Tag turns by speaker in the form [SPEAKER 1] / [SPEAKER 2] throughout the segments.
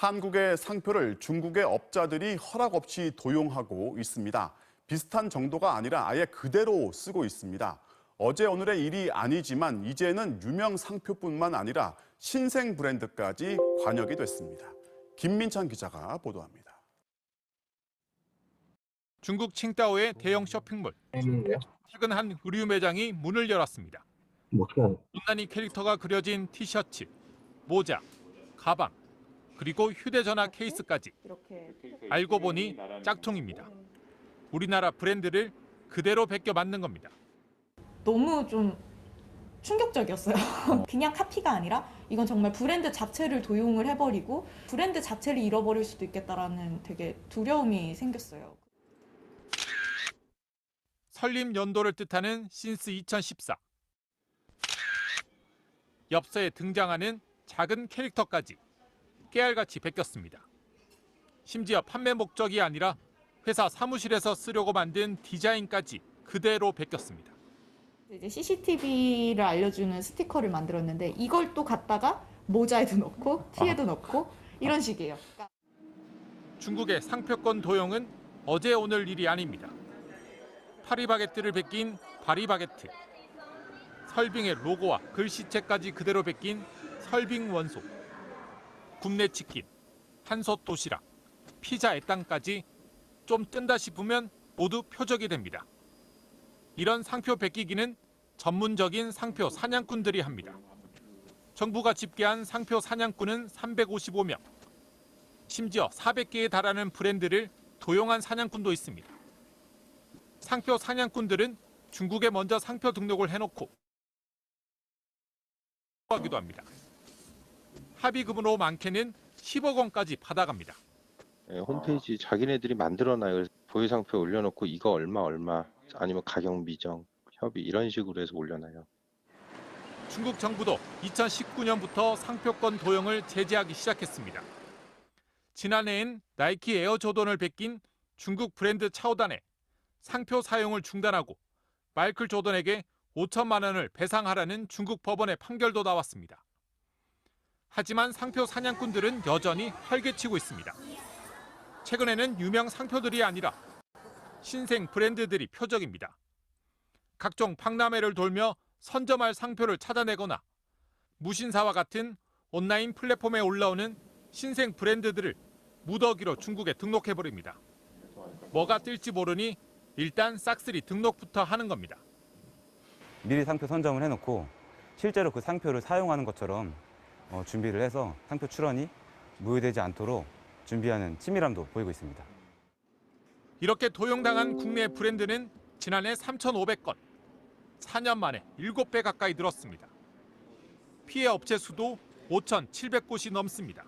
[SPEAKER 1] 한국의 상표를 중국의 업자들이 허락 없이 도용하고 있습니다. 비슷한 정도가 아니라 아예 그대로 쓰고 있습니다. 어제 오늘의 일이 아니지만 이제는 유명 상표뿐만 아니라 신생 브랜드까지 관여가 됐습니다. 김민찬 기자가 보도합니다.
[SPEAKER 2] 중국 칭다오의 대형 쇼핑몰. 최근 한 의류 매장이 문을 열었습니다. 못난이 캐릭터가 그려진 티셔츠, 모자, 가방, 그리고 휴대전화 케이스까지. 알고 보니 짝퉁입니다. 우리나라 브랜드를 그대로 베껴 만든 겁니다.
[SPEAKER 3] 너무 좀 충격적이었어요. 그냥 카피가 아니라 이건 정말 브랜드 자체를 도용을 해버리고 브랜드 자체를 잃어버릴 수도 있겠다라는 되게 두려움이 생겼어요.
[SPEAKER 2] 설립 연도를 뜻하는 신스 2014. 엽서에 등장하는 작은 캐릭터까지 깨알같이 베꼈습니다. 심지어 판매 목적이 아니라 회사 사무실에서 쓰려고 만든 디자인까지 그대로 베꼈습니다.
[SPEAKER 3] 이제 CCTV를 알려주는 스티커를 만들었는데 이걸 또 갖다가 모자에도 넣고 티에도 넣고 이런 식이에요.
[SPEAKER 2] 중국의 상표권 도용은 어제 오늘 일이 아닙니다. 파리바게뜨를 베낀 파리바게뜨, 설빙의 로고와 글씨체까지 그대로 베낀 설빙 원소, 굽네 치킨, 한솥 도시락, 피자 애땅까지 좀 뜬다 싶으면 모두 표적이 됩니다. 이런 상표 베끼기는 전문적인 상표 사냥꾼들이 합니다. 정부가 집계한 상표 사냥꾼은 355명. 심지어 400개에 달하는 브랜드를 도용한 사냥꾼도 있습니다. 상표 사냥꾼들은 중국에 먼저 상표 등록을 해놓고 하기도 합니다. 합의금으로 많게는 10억 원까지 받아갑니다.
[SPEAKER 4] 홈페이지 자기네들이 만들어놔요. 보유상표 올려놓고 이거 얼마 아니면 가격 미정, 협의 이런 식으로 해서 올려놔요.
[SPEAKER 2] 중국 정부도 2019년부터 상표권 도용을 제재하기 시작했습니다. 지난해엔 나이키 에어 조던을 베낀 중국 브랜드 차오단에 상표 사용을 중단하고 마이클 조던에게 5천만 원을 배상하라는 중국 법원의 판결도 나왔습니다. 하지만 상표 사냥꾼들은 여전히 활개치고 있습니다. 최근에는 유명 상표들이 아니라 신생 브랜드들이 표적입니다. 각종 박람회를 돌며 선점할 상표를 찾아내거나 무신사와 같은 온라인 플랫폼에 올라오는 신생 브랜드들을 무더기로 중국에 등록해버립니다. 뭐가 뜰지 모르니 일단 싹쓸이 등록부터 하는 겁니다.
[SPEAKER 5] 미리 상표 선점을 해놓고 실제로 그 상표를 사용하는 것처럼 준비를 해서 상표 출원이 무효되지 않도록 준비하는 치밀함도 보이고 있습니다.
[SPEAKER 2] 이렇게 도용당한 국내 브랜드는 지난해 3,500건, 4년 만에 7배 가까이 늘었습니다. 피해 업체 수도 5,700곳이 넘습니다.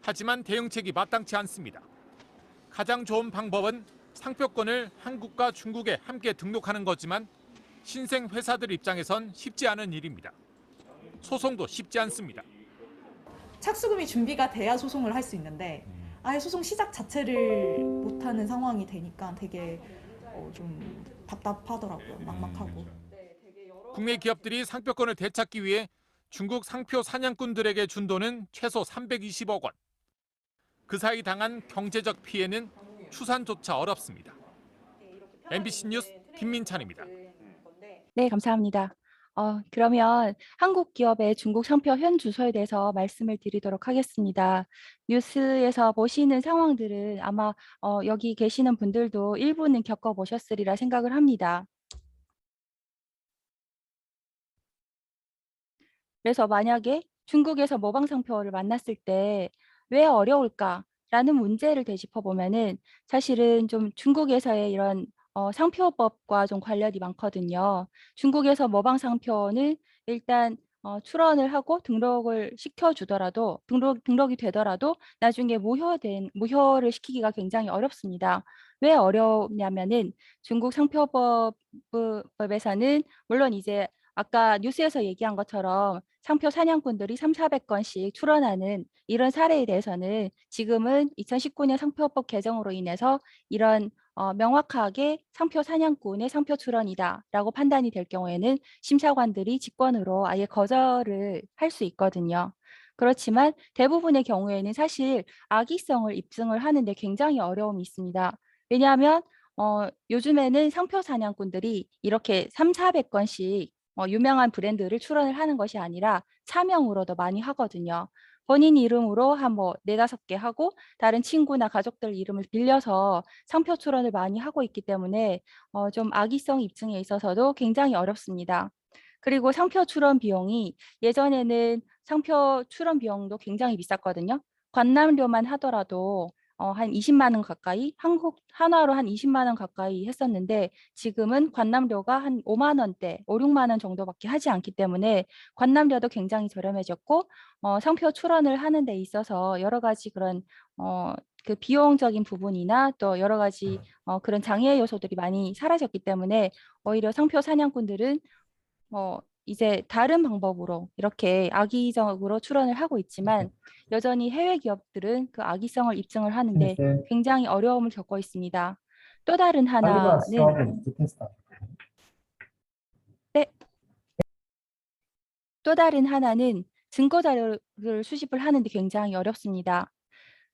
[SPEAKER 2] 하지만 대응책이 마땅치 않습니다. 가장 좋은 방법은 상표권을 한국과 중국에 함께 등록하는 거지만 신생 회사들 입장에선 쉽지 않은 일입니다. 소송도 쉽지 않습니다.
[SPEAKER 3] 착수금이 준비가 돼야 소송을 할 수 있는데 아예 소송 시작 자체를 못하는 상황이 되니까 되게 좀 답답하더라고요. 막막하고.
[SPEAKER 2] 국내 기업들이 상표권을 되찾기 위해 중국 상표 사냥꾼들에게 준 돈은 최소 320억 원. 그 사이 당한 경제적 피해는 추산조차 어렵습니다. MBC 뉴스 김민찬입니다.
[SPEAKER 6] 네, 감사합니다. 그러면 한국 기업의 중국 상표 현 주소에 대해서 말씀을 드리도록 하겠습니다. 뉴스에서 보시는 상황들은 아마 여기 계시는 분들도 일부는 겪어보셨으리라 생각을 합니다. 그래서 만약에 중국에서 모방 상표를 만났을 때 왜 어려울까라는 문제를 되짚어 보면은 사실은 좀 중국에서의 이런 상표법과 좀 관련이 많거든요. 중국에서 모방 상표는 일단 출원을 하고 등록을 시켜주더라도 등록이 되더라도 나중에 무효를 시키기가 굉장히 어렵습니다. 왜 어렵냐면은 중국 상표법에서는 물론 이제 아까 뉴스에서 얘기한 것처럼 상표 사냥꾼들이 3,400건씩 출원하는 이런 사례에 대해서는 지금은 2019년 상표법 개정으로 인해서 이런 명확하게 상표 사냥꾼의 상표 출원이다라고 판단이 될 경우에는 심사관들이 직권으로 아예 거절을 할 수 있거든요. 그렇지만 대부분의 경우에는 사실 악의성을 입증을 하는 데 굉장히 어려움이 있습니다. 왜냐하면 요즘에는 상표 사냥꾼들이 이렇게 300~400건씩 유명한 브랜드를 출원을 하는 것이 아니라 차명으로도 많이 하거든요. 본인 이름으로 한 뭐 4~5개 하고 다른 친구나 가족들 이름을 빌려서 상표 출원을 많이 하고 있기 때문에 좀 악의성 입증에 있어서도 굉장히 어렵습니다. 그리고 상표 출원 비용이 예전에는 상표 출원 비용도 굉장히 비쌌거든요. 관람료만 하더라도 한 20만 원 가까이, 한국 한화로 한 20만 원 가까이 했었는데 지금은 관람료가 한 5만 원대, 5~6만 원 정도밖에 하지 않기 때문에 관람료도 굉장히 저렴해졌고 상표 출원을 하는 데 있어서 여러 가지 그런 그 비용적인 부분이나 또 여러 가지 그런 장애 요소들이 많이 사라졌기 때문에 오히려 상표 사냥꾼들은 이제 다른 방법으로 이렇게 악의적으로 출원을 하고 있지만 여전히 해외 기업들은 그 악의성을 입증을 하는데 굉장히 어려움을 겪고 있습니다. 또 다른 하나는 네, 또 다른 하나는 증거 자료를 수집을 하는데 굉장히 어렵습니다.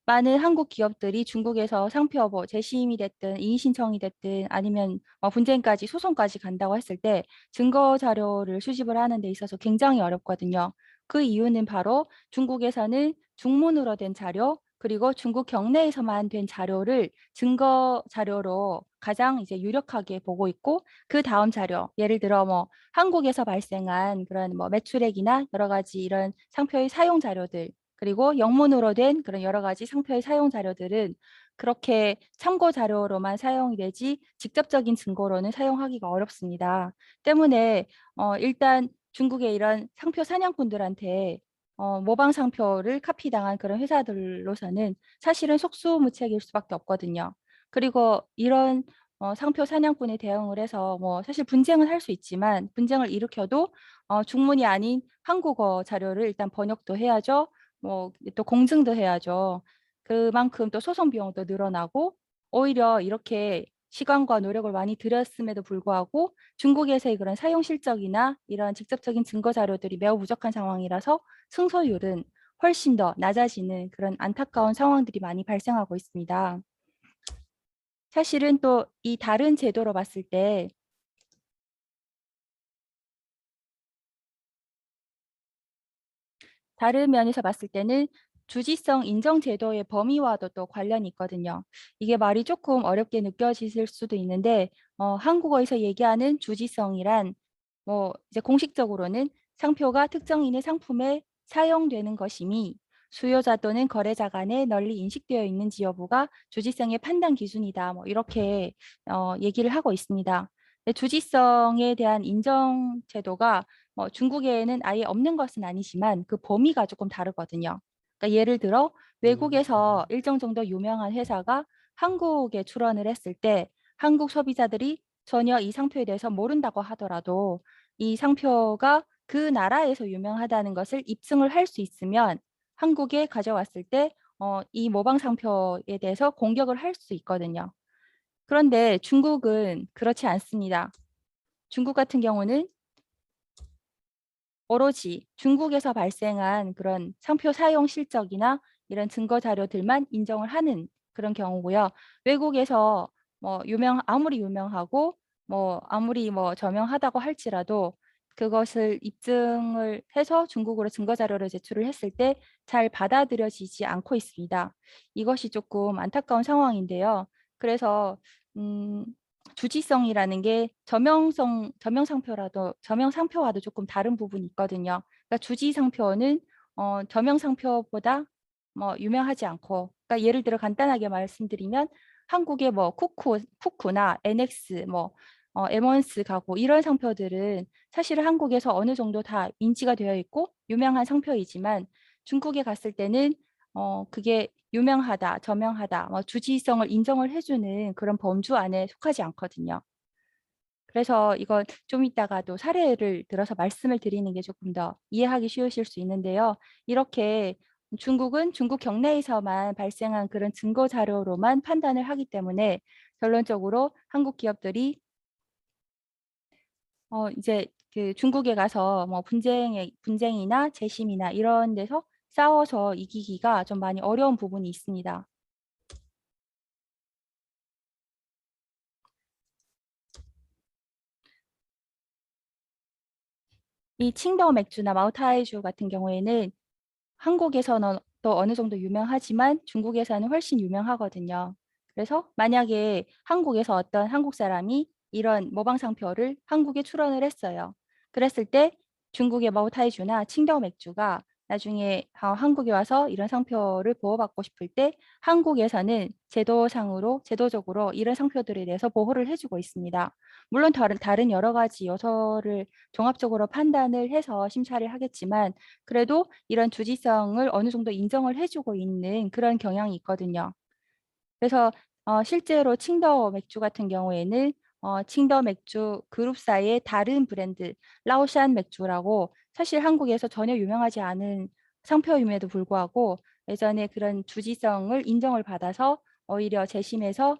[SPEAKER 6] 많은 한국 기업들이 중국에서 상표 재심이 됐든 이의 신청이 됐든 아니면 분쟁까지 소송까지 간다고 했을 때 증거 자료를 수집을 하는 데 있어서 굉장히 어렵거든요. 그 이유는 바로 중국에서는 중문으로 된 자료 그리고 중국 경내에서만 된 자료를 증거 자료로 가장 이제 유력하게 보고 있고 그 다음 자료 예를 들어 한국에서 발생한 그런 매출액이나 여러 가지 이런 상표의 사용 자료들 그리고 영문으로 된 그런 여러 가지 상표의 사용 자료들은 그렇게 참고 자료로만 사용이 되지 직접적인 증거로는 사용하기가 어렵습니다. 때문에 일단 중국의 이런 상표 사냥꾼들한테 모방 상표를 카피당한 그런 회사들로서는 사실은 속수무책일 수밖에 없거든요. 그리고 이런 상표 사냥꾼에 대응을 해서 사실 분쟁을 할 수 있지만 분쟁을 일으켜도 중문이 아닌 한국어 자료를 일단 번역도 해야죠. 또 공증도 해야죠. 그만큼 또 소송 비용도 늘어나고 오히려 이렇게 시간과 노력을 많이 들였음에도 불구하고 중국에서의 그런 사용 실적이나 이런 직접적인 증거 자료들이 매우 부족한 상황이라서 승소율은 훨씬 더 낮아지는 그런 안타까운 상황들이 많이 발생하고 있습니다. 사실은 또 이 다른 제도로 봤을 때 다른 면에서 봤을 때는 주지성 인정 제도의 범위와도 또 관련이 있거든요. 이게 말이 조금 어렵게 느껴지실 수도 있는데 한국어에서 얘기하는 주지성이란 이제 공식적으로는 상표가 특정인의 상품에 사용되는 것임이 수요자 또는 거래자 간에 널리 인식되어 있는지 여부가 주지성의 판단 기준이다. 이렇게 얘기를 하고 있습니다. 주지성에 대한 인정 제도가 중국에는 아예 없는 것은 아니지만 그 범위가 조금 다르거든요. 그러니까 예를 들어 외국에서 일정 정도 유명한 회사가 한국에 출원을 했을 때 한국 소비자들이 전혀 이 상표에 대해서 모른다고 하더라도 이 상표가 그 나라에서 유명하다는 것을 입증을 할 수 있으면 한국에 가져왔을 때 이 모방 상표에 대해서 공격을 할 수 있거든요. 그런데 중국은 그렇지 않습니다. 중국 같은 경우는 오로지 중국에서 발생한 그런 상표 사용 실적이나 이런 증거 자료들만 인정을 하는 그런 경우고요. 외국에서 아무리 유명하고 아무리 저명하다고 할지라도 그것을 입증을 해서 중국으로 증거 자료를 제출을 했을 때 잘 받아들여지지 않고 있습니다. 이것이 조금 안타까운 상황인데요. 그래서 주지성이라는 게 저명 상표와도 조금 다른 부분이 있거든요. 그러니까 주지 상표는 저명 상표보다 유명하지 않고, 그러니까 예를 들어 간단하게 말씀드리면 한국의 쿠쿠나 NX, 에먼스 가구 이런 상표들은 사실 한국에서 어느 정도 다 인지가 되어 있고 유명한 상표이지만 중국에 갔을 때는 그게 유명하다, 저명하다, 주지성을 인정을 해주는 그런 범주 안에 속하지 않거든요. 그래서 이건 좀 이따가도 사례를 들어서 말씀을 드리는 게 조금 더 이해하기 쉬우실 수 있는데요. 이렇게 중국은 중국 경내에서만 발생한 그런 증거 자료로만 판단을 하기 때문에 결론적으로 한국 기업들이 이제 그 중국에 가서 분쟁이나 재심이나 이런 데서 싸워서 이기기가 좀 많이 어려운 부분이 있습니다. 이 칭더 맥주나 마오타이주 같은 경우에는 한국에서는 또 어느 정도 유명하지만 중국에서는 훨씬 유명하거든요. 그래서 만약에 한국에서 어떤 한국 사람이 이런 모방 상표를 한국에 출원을 했어요. 그랬을 때 중국의 마오타이주나 칭더 맥주가 나중에 한국에 와서 이런 상표를 보호받고 싶을 때 한국에서는 제도적으로 이런 상표들에 대해서 보호를 해주고 있습니다. 물론 다른 여러 가지 요소를 종합적으로 판단을 해서 심사를 하겠지만 그래도 이런 주지성을 어느 정도 인정을 해주고 있는 그런 경향이 있거든요. 그래서 실제로 칭더 맥주 같은 경우에는 칭더 맥주 그룹사의 다른 브랜드 라오샨 맥주라고 사실 한국에서 전혀 유명하지 않은 상표임에도 불구하고 예전에 그런 주지성을 인정을 받아서 오히려 재심에서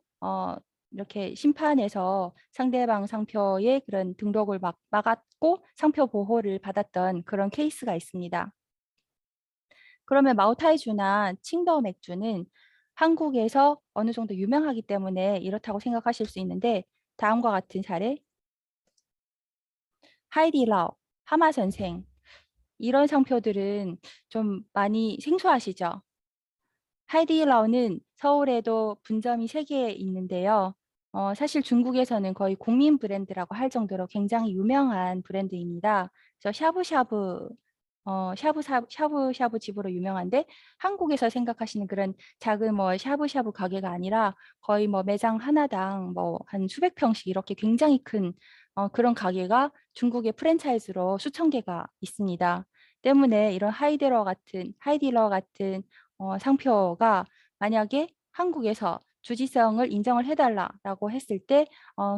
[SPEAKER 6] 이렇게 심판에서 상대방 상표의 그런 등록을 막았고 상표 보호를 받았던 그런 케이스가 있습니다. 그러면 마오타이주나 칭더 맥주는 한국에서 어느 정도 유명하기 때문에 이렇다고 생각하실 수 있는데 다음과 같은 사례, 하이디라오, 하마선생 이런 상표들은 좀 많이 생소하시죠? 하이디라오는 서울에도 분점이 3개 있는데요. 사실 중국에서는 거의 국민 브랜드라고 할 정도로 굉장히 유명한 브랜드입니다. 그래서 샤브샤브 집으로 유명한데 한국에서 생각하시는 그런 작은 뭐 샤브샤브 가게가 아니라 거의 뭐 매장 하나당 뭐 한 수백 평씩 이렇게 굉장히 큰 그런 가게가 중국의 프랜차이즈로 수천 개가 있습니다. 때문에 이런 하이디러 같은 상표가 만약에 한국에서 주지성을 인정을 해달라라고 했을 때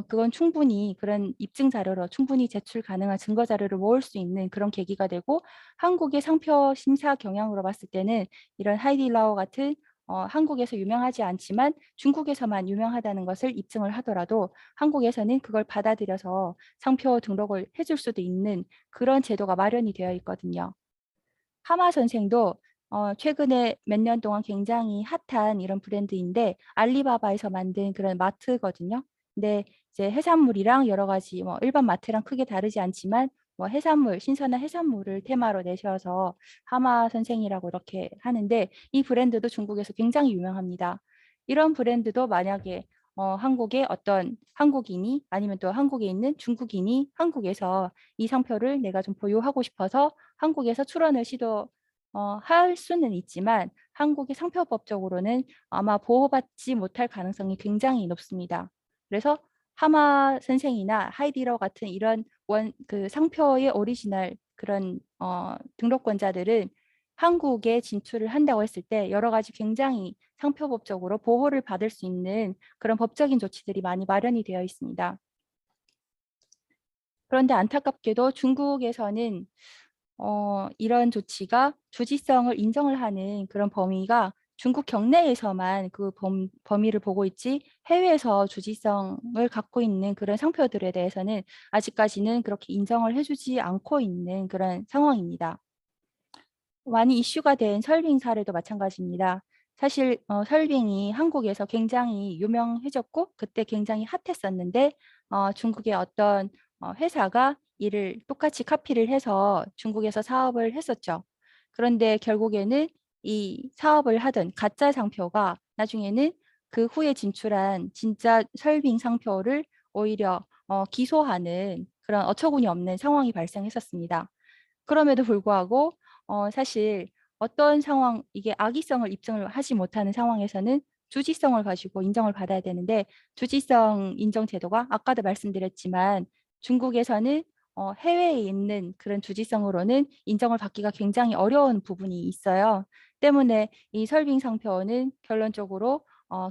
[SPEAKER 6] 그건 충분히 그런 입증 자료로 충분히 제출 가능한 증거 자료를 모을 수 있는 그런 계기가 되고 한국의 상표 심사 경향으로 봤을 때는 이런 하이디라오 같은 한국에서 유명하지 않지만 중국에서만 유명하다는 것을 입증을 하더라도 한국에서는 그걸 받아들여서 상표 등록을 해줄 수도 있는 그런 제도가 마련이 되어 있거든요. 하마 선생도 최근에 몇 년 동안 굉장히 핫한 이런 브랜드인데 알리바바에서 만든 그런 마트거든요. 근데 이제 해산물이랑 여러 가지 뭐 일반 마트랑 크게 다르지 않지만 뭐 신선한 해산물을 테마로 내셔서 하마 선생이라고 이렇게 하는데 이 브랜드도 중국에서 굉장히 유명합니다. 이런 브랜드도 만약에 한국의 어떤 한국인이 아니면 또 한국에 있는 중국인이 한국에서 이 상표를 내가 좀 보유하고 싶어서 한국에서 출원을 할 수는 있지만 한국의 상표법적으로는 아마 보호받지 못할 가능성이 굉장히 높습니다. 그래서 하마 선생이나 하이디러 같은 이런 그 상표의 오리지널 그런 등록권자들은 한국에 진출을 한다고 했을 때 여러 가지 굉장히 상표법적으로 보호를 받을 수 있는 그런 법적인 조치들이 많이 마련이 되어 있습니다. 그런데 안타깝게도 중국에서는 이런 조치가 주지성을 인정을 하는 그런 범위가 중국 경내에서만 그 범위를 보고 있지 해외에서 주지성을 갖고 있는 그런 상표들에 대해서는 아직까지는 그렇게 인정을 해주지 않고 있는 그런 상황입니다. 많이 이슈가 된 설빙 사례도 마찬가지입니다. 사실 설빙이 한국에서 굉장히 유명해졌고 그때 굉장히 핫했었는데 중국의 어떤 회사가 이를 똑같이 카피를 해서 중국에서 사업을 했었죠. 그런데 결국에는 이 사업을 하던 가짜 상표가 나중에는 그 후에 진출한 진짜 설빙 상표를 오히려 기소하는 그런 어처구니 없는 상황이 발생했었습니다. 그럼에도 불구하고 사실 어떤 상황, 이게 악의성을 입증을 하지 못하는 상황에서는 주지성을 가지고 인정을 받아야 되는데 주지성 인정 제도가 아까도 말씀드렸지만 중국에서는 해외에 있는 그런 주지성으로는 인정을 받기가 굉장히 어려운 부분이 있어요. 때문에 이 설빙 상표는 결론적으로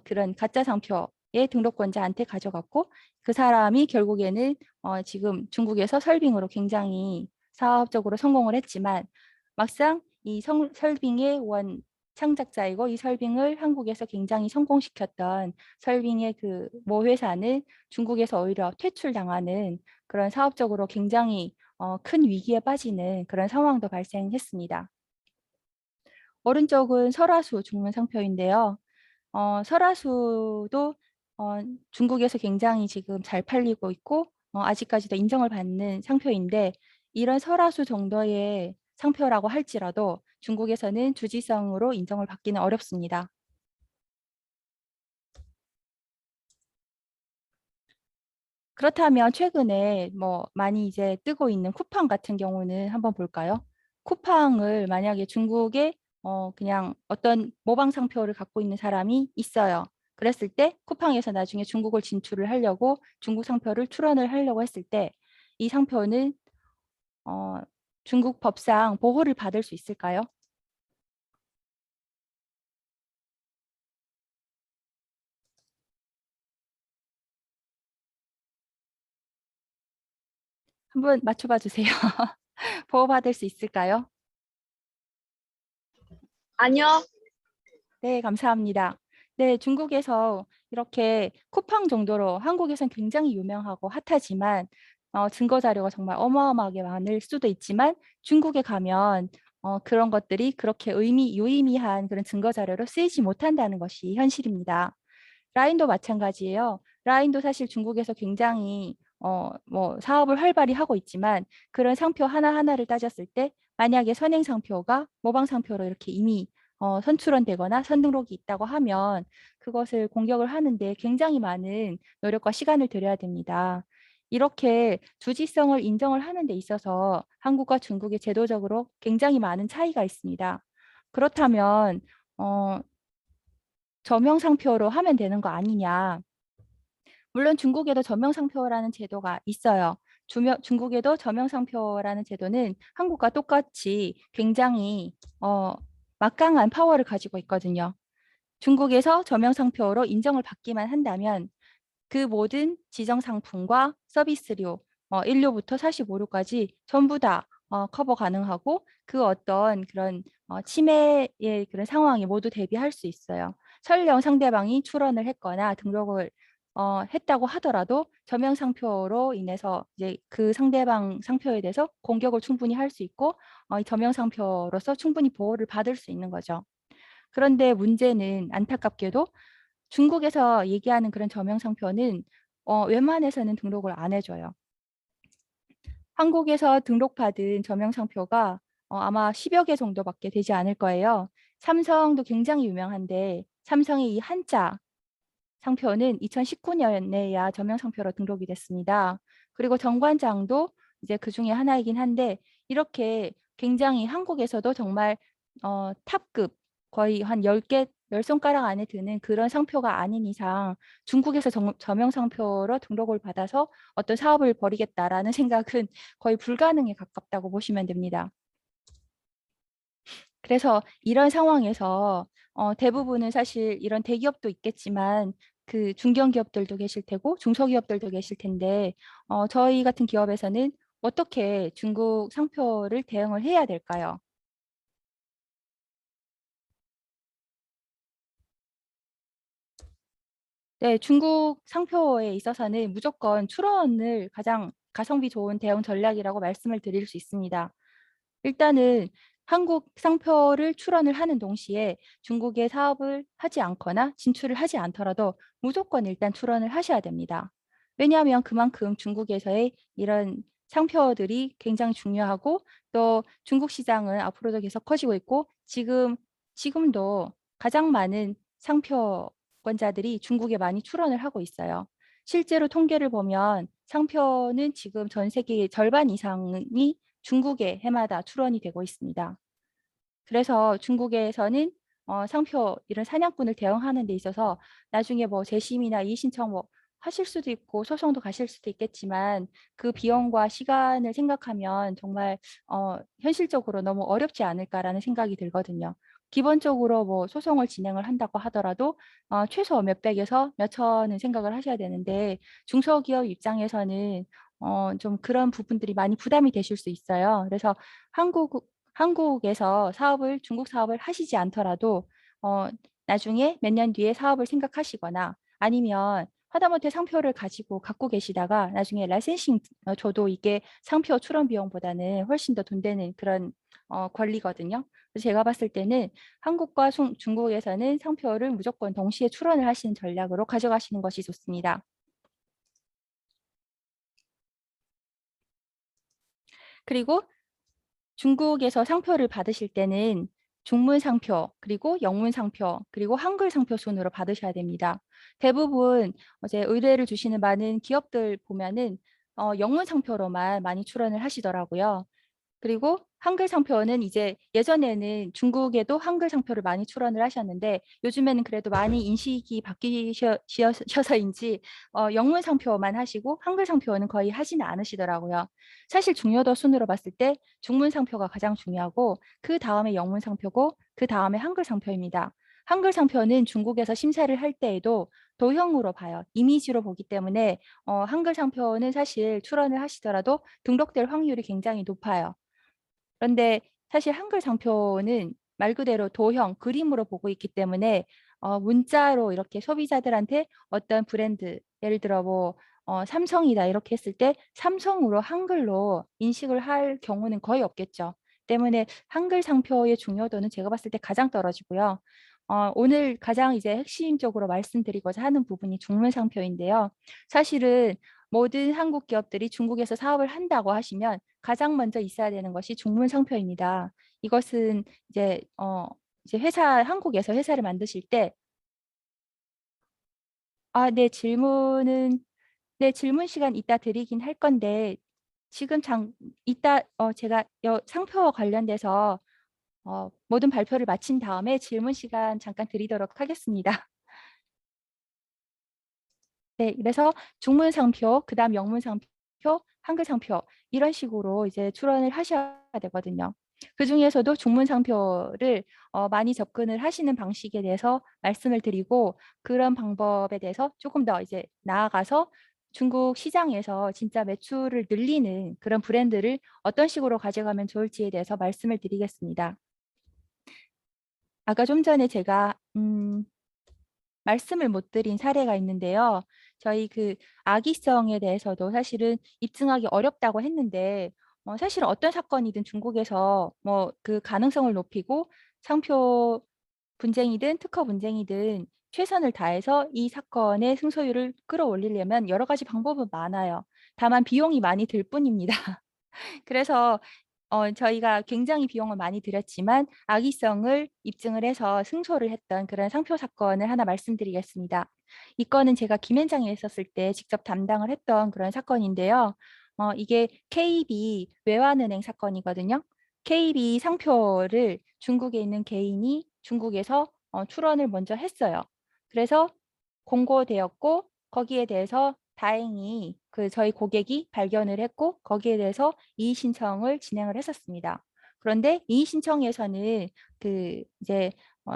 [SPEAKER 6] 그런 가짜 상표의 등록권자한테 가져갔고 그 사람이 결국에는 지금 중국에서 설빙으로 굉장히 사업적으로 성공을 했지만 막상 이 설빙의 창작자이고 이 설빙을 한국에서 굉장히 성공시켰던 설빙의 그 모 회사는 중국에서 오히려 퇴출당하는 그런 사업적으로 굉장히 큰 위기에 빠지는 그런 상황도 발생했습니다. 오른쪽은 설화수 중문 상표인데요. 설화수도 중국에서 굉장히 지금 잘 팔리고 있고 아직까지도 인정을 받는 상표인데 이런 설화수 정도의 상표라고 할지라도 중국에서는 주지성으로 인정을 받기는 어렵습니다. 그렇다면 최근에 뭐 많이 이제 뜨고 있는 쿠팡 같은 경우는 한번 볼까요? 쿠팡을 만약에 중국에 그냥 어떤 모방 상표를 갖고 있는 사람이 있어요. 그랬을 때 쿠팡에서 나중에 중국을 진출을 하려고 중국 상표를 출원을 하려고 했을 때 이 상표는 어, 중국 법상 보호를 받을 수 있을까요? 한번 맞춰봐 주세요. 보호받을 수 있을까요?
[SPEAKER 7] 아니요.
[SPEAKER 6] 네, 감사합니다. 네, 중국에서 이렇게 쿠팡 정도로 한국에선 굉장히 유명하고 핫하지만 증거 자료가 정말 어마어마하게 많을 수도 있지만 중국에 가면 그런 것들이 그렇게 유의미한 그런 증거 자료로 쓰이지 못한다는 것이 현실입니다. 라인도 마찬가지예요. 라인도 사실 중국에서 굉장히 뭐 사업을 활발히 하고 있지만 그런 상표 하나하나를 따졌을 때 만약에 선행 상표가 모방 상표로 이렇게 이미 선출원되거나 선등록이 있다고 하면 그것을 공격을 하는데 굉장히 많은 노력과 시간을 들여야 됩니다. 이렇게 주지성을 인정을 하는 데 있어서 한국과 중국의 제도적으로 굉장히 많은 차이가 있습니다. 그렇다면 저명상표로 하면 되는 거 아니냐. 물론 중국에도 저명상표라는 제도가 있어요. 중국에도 저명상표라는 제도는 한국과 똑같이 굉장히 막강한 파워를 가지고 있거든요. 중국에서 저명상표로 인정을 받기만 한다면 그 모든 지정상품과 서비스료 1료부터 45료까지 전부 다 커버 가능하고 그 어떤 그런 침해의 그런 상황에 모두 대비할 수 있어요. 설령 상대방이 출원을 했거나 등록을 했다고 하더라도 저명 상표로 인해서 이제 그 상대방 상표에 대해서 공격을 충분히 할 수 있고 이 저명 상표로서 충분히 보호를 받을 수 있는 거죠. 그런데 문제는 안타깝게도 중국에서 얘기하는 그런 저명 상표는 웬만해서는 등록을 안 해줘요. 한국에서 등록받은 저명 상표가 아마 10여 개 정도밖에 되지 않을 거예요. 삼성도 굉장히 유명한데 삼성의 이 한자 상표는 2019년에야 저명 상표로 등록이 됐습니다. 그리고 정관장도 이제 그 중에 하나이긴 한데 이렇게 굉장히 한국에서도 정말 탑급 거의 한 10개, 10손가락 안에 드는 그런 상표가 아닌 이상 중국에서 저명 상표로 등록을 받아서 어떤 사업을 벌이겠다라는 생각은 거의 불가능에 가깝다고 보시면 됩니다. 그래서 이런 상황에서 대부분은 사실 이런 대기업도 있겠지만 그 중견기업들도 계실 테고 중소기업들도 계실 텐데 저희 같은 기업에서는 어떻게 중국 상표를 대응을 해야 될까요? 네, 중국 상표에 있어서는 무조건 출원을 가장 가성비 좋은 대응 전략이라고 말씀을 드릴 수 있습니다. 일단은 한국 상표를 출원을 하는 동시에 중국에 사업을 하지 않거나 진출을 하지 않더라도 무조건 일단 출원을 하셔야 됩니다. 왜냐하면 그만큼 중국에서의 이런 상표들이 굉장히 중요하고 또 중국 시장은 앞으로도 계속 커지고 있고 지금도 가장 많은 상표권자들이 중국에 많이 출원을 하고 있어요. 실제로 통계를 보면 상표는 지금 전 세계의 절반 이상이 중국에 해마다 출원이 되고 있습니다. 그래서 중국에서는 상표 이런 사냥꾼을 대응하는 데 있어서 나중에 뭐 재심이나 이의신청 뭐 하실 수도 있고 소송도 가실 수도 있겠지만 그 비용과 시간을 생각하면 정말 현실적으로 너무 어렵지 않을까라는 생각이 들거든요. 기본적으로 뭐 소송을 진행을 한다고 하더라도 최소 몇백에서 몇천은 생각을 하셔야 되는데 중소기업 입장에서는 좀 그런 부분들이 많이 부담이 되실 수 있어요. 그래서 한국에서 중국 사업을 하시지 않더라도 나중에 몇 년 뒤에 사업을 생각하시거나 아니면 하다못해 상표를 갖고 계시다가 나중에 라이센싱 줘도 이게 상표 출원 비용보다는 훨씬 더 돈 되는 그런 권리거든요. 그래서 제가 봤을 때는 한국과 중국에서는 상표를 무조건 동시에 출원을 하시는 전략으로 가져가시는 것이 좋습니다. 그리고 중국에서 상표를 받으실 때는 중문 상표, 그리고 영문 상표, 그리고 한글 상표 순으로 받으셔야 됩니다. 대부분 이제 의뢰를 주시는 많은 기업들 보면은 영문 상표로만 많이 출원을 하시더라고요. 그리고 한글 상표는 이제 예전에는 중국에도 한글 상표를 많이 출원을 하셨는데 요즘에는 그래도 많이 인식이 바뀌셔서인지 영문 상표만 하시고 한글 상표는 거의 하지는 않으시더라고요. 사실 중요도 순으로 봤을 때 중문 상표가 가장 중요하고 그 다음에 영문 상표고 그 다음에 한글 상표입니다. 한글 상표는 중국에서 심사를 할 때에도 도형으로 봐요. 이미지로 보기 때문에 한글 상표는 사실 출원을 하시더라도 등록될 확률이 굉장히 높아요. 그런데 사실 한글 상표는 말 그대로 도형, 그림으로 보고 있기 때문에 문자로 이렇게 소비자들한테 어떤 브랜드, 예를 들어 뭐 삼성이다 이렇게 했을 때 삼성으로 한글로 인식을 할 경우는 거의 없겠죠. 때문에 한글 상표의 중요도는 제가 봤을 때 가장 떨어지고요. 오늘 가장 이제 핵심적으로 말씀드리고자 하는 부분이 중문 상표인데요. 사실은 모든 한국 기업들이 중국에서 사업을 한다고 하시면 가장 먼저 있어야 되는 것이 중문 상표입니다. 이것은 이제 이제 한국에서 회사를 만드실 때 네, 네, 질문 시간 이따 드리긴 할 건데 지금 이따 제가 상표와 관련돼서 모든 발표를 마친 다음에 질문 시간 잠깐 드리도록 하겠습니다. 네, 그래서 중문 상표, 그다음 영문 상표, 한글 상표 이런 식으로 이제 출원을 하셔야 되거든요. 그 중에서도 중문 상표를 많이 접근을 하시는 방식에 대해서 말씀을 드리고 그런 방법에 대해서 조금 더 이제 나아가서 중국 시장에서 진짜 매출을 늘리는 그런 브랜드를 어떤 식으로 가져가면 좋을지에 대해서 말씀을 드리겠습니다. 아까 좀 전에 제가 말씀을 못 드린 사례가 있는데요. 저희 그 악의성에 대해서도 사실은 입증하기 어렵다고 했는데 사실은 어떤 사건이든 중국에서 뭐 그 가능성을 높이고 상표 분쟁이든 특허 분쟁이든 최선을 다해서 이 사건의 승소율을 끌어올리려면 여러 가지 방법은 많아요. 다만 비용이 많이 들 뿐입니다. 그래서 저희가 굉장히 비용을 많이 들였지만 악의성을 입증을 해서 승소를 했던 그런 상표 사건을 하나 말씀드리겠습니다. 이 건은 제가 김앤장에 있었을 때 직접 담당을 했던 그런 사건인데요. 이게 KB 외환은행 사건이거든요. KB 상표를 중국에 있는 개인이 중국에서 출원을 먼저 했어요. 그래서 공고되었고 거기에 대해서 다행히 저희 고객이 발견을 했고 거기에 대해서 이의 신청을 진행을 했었습니다. 그런데 이의 신청에서는 이제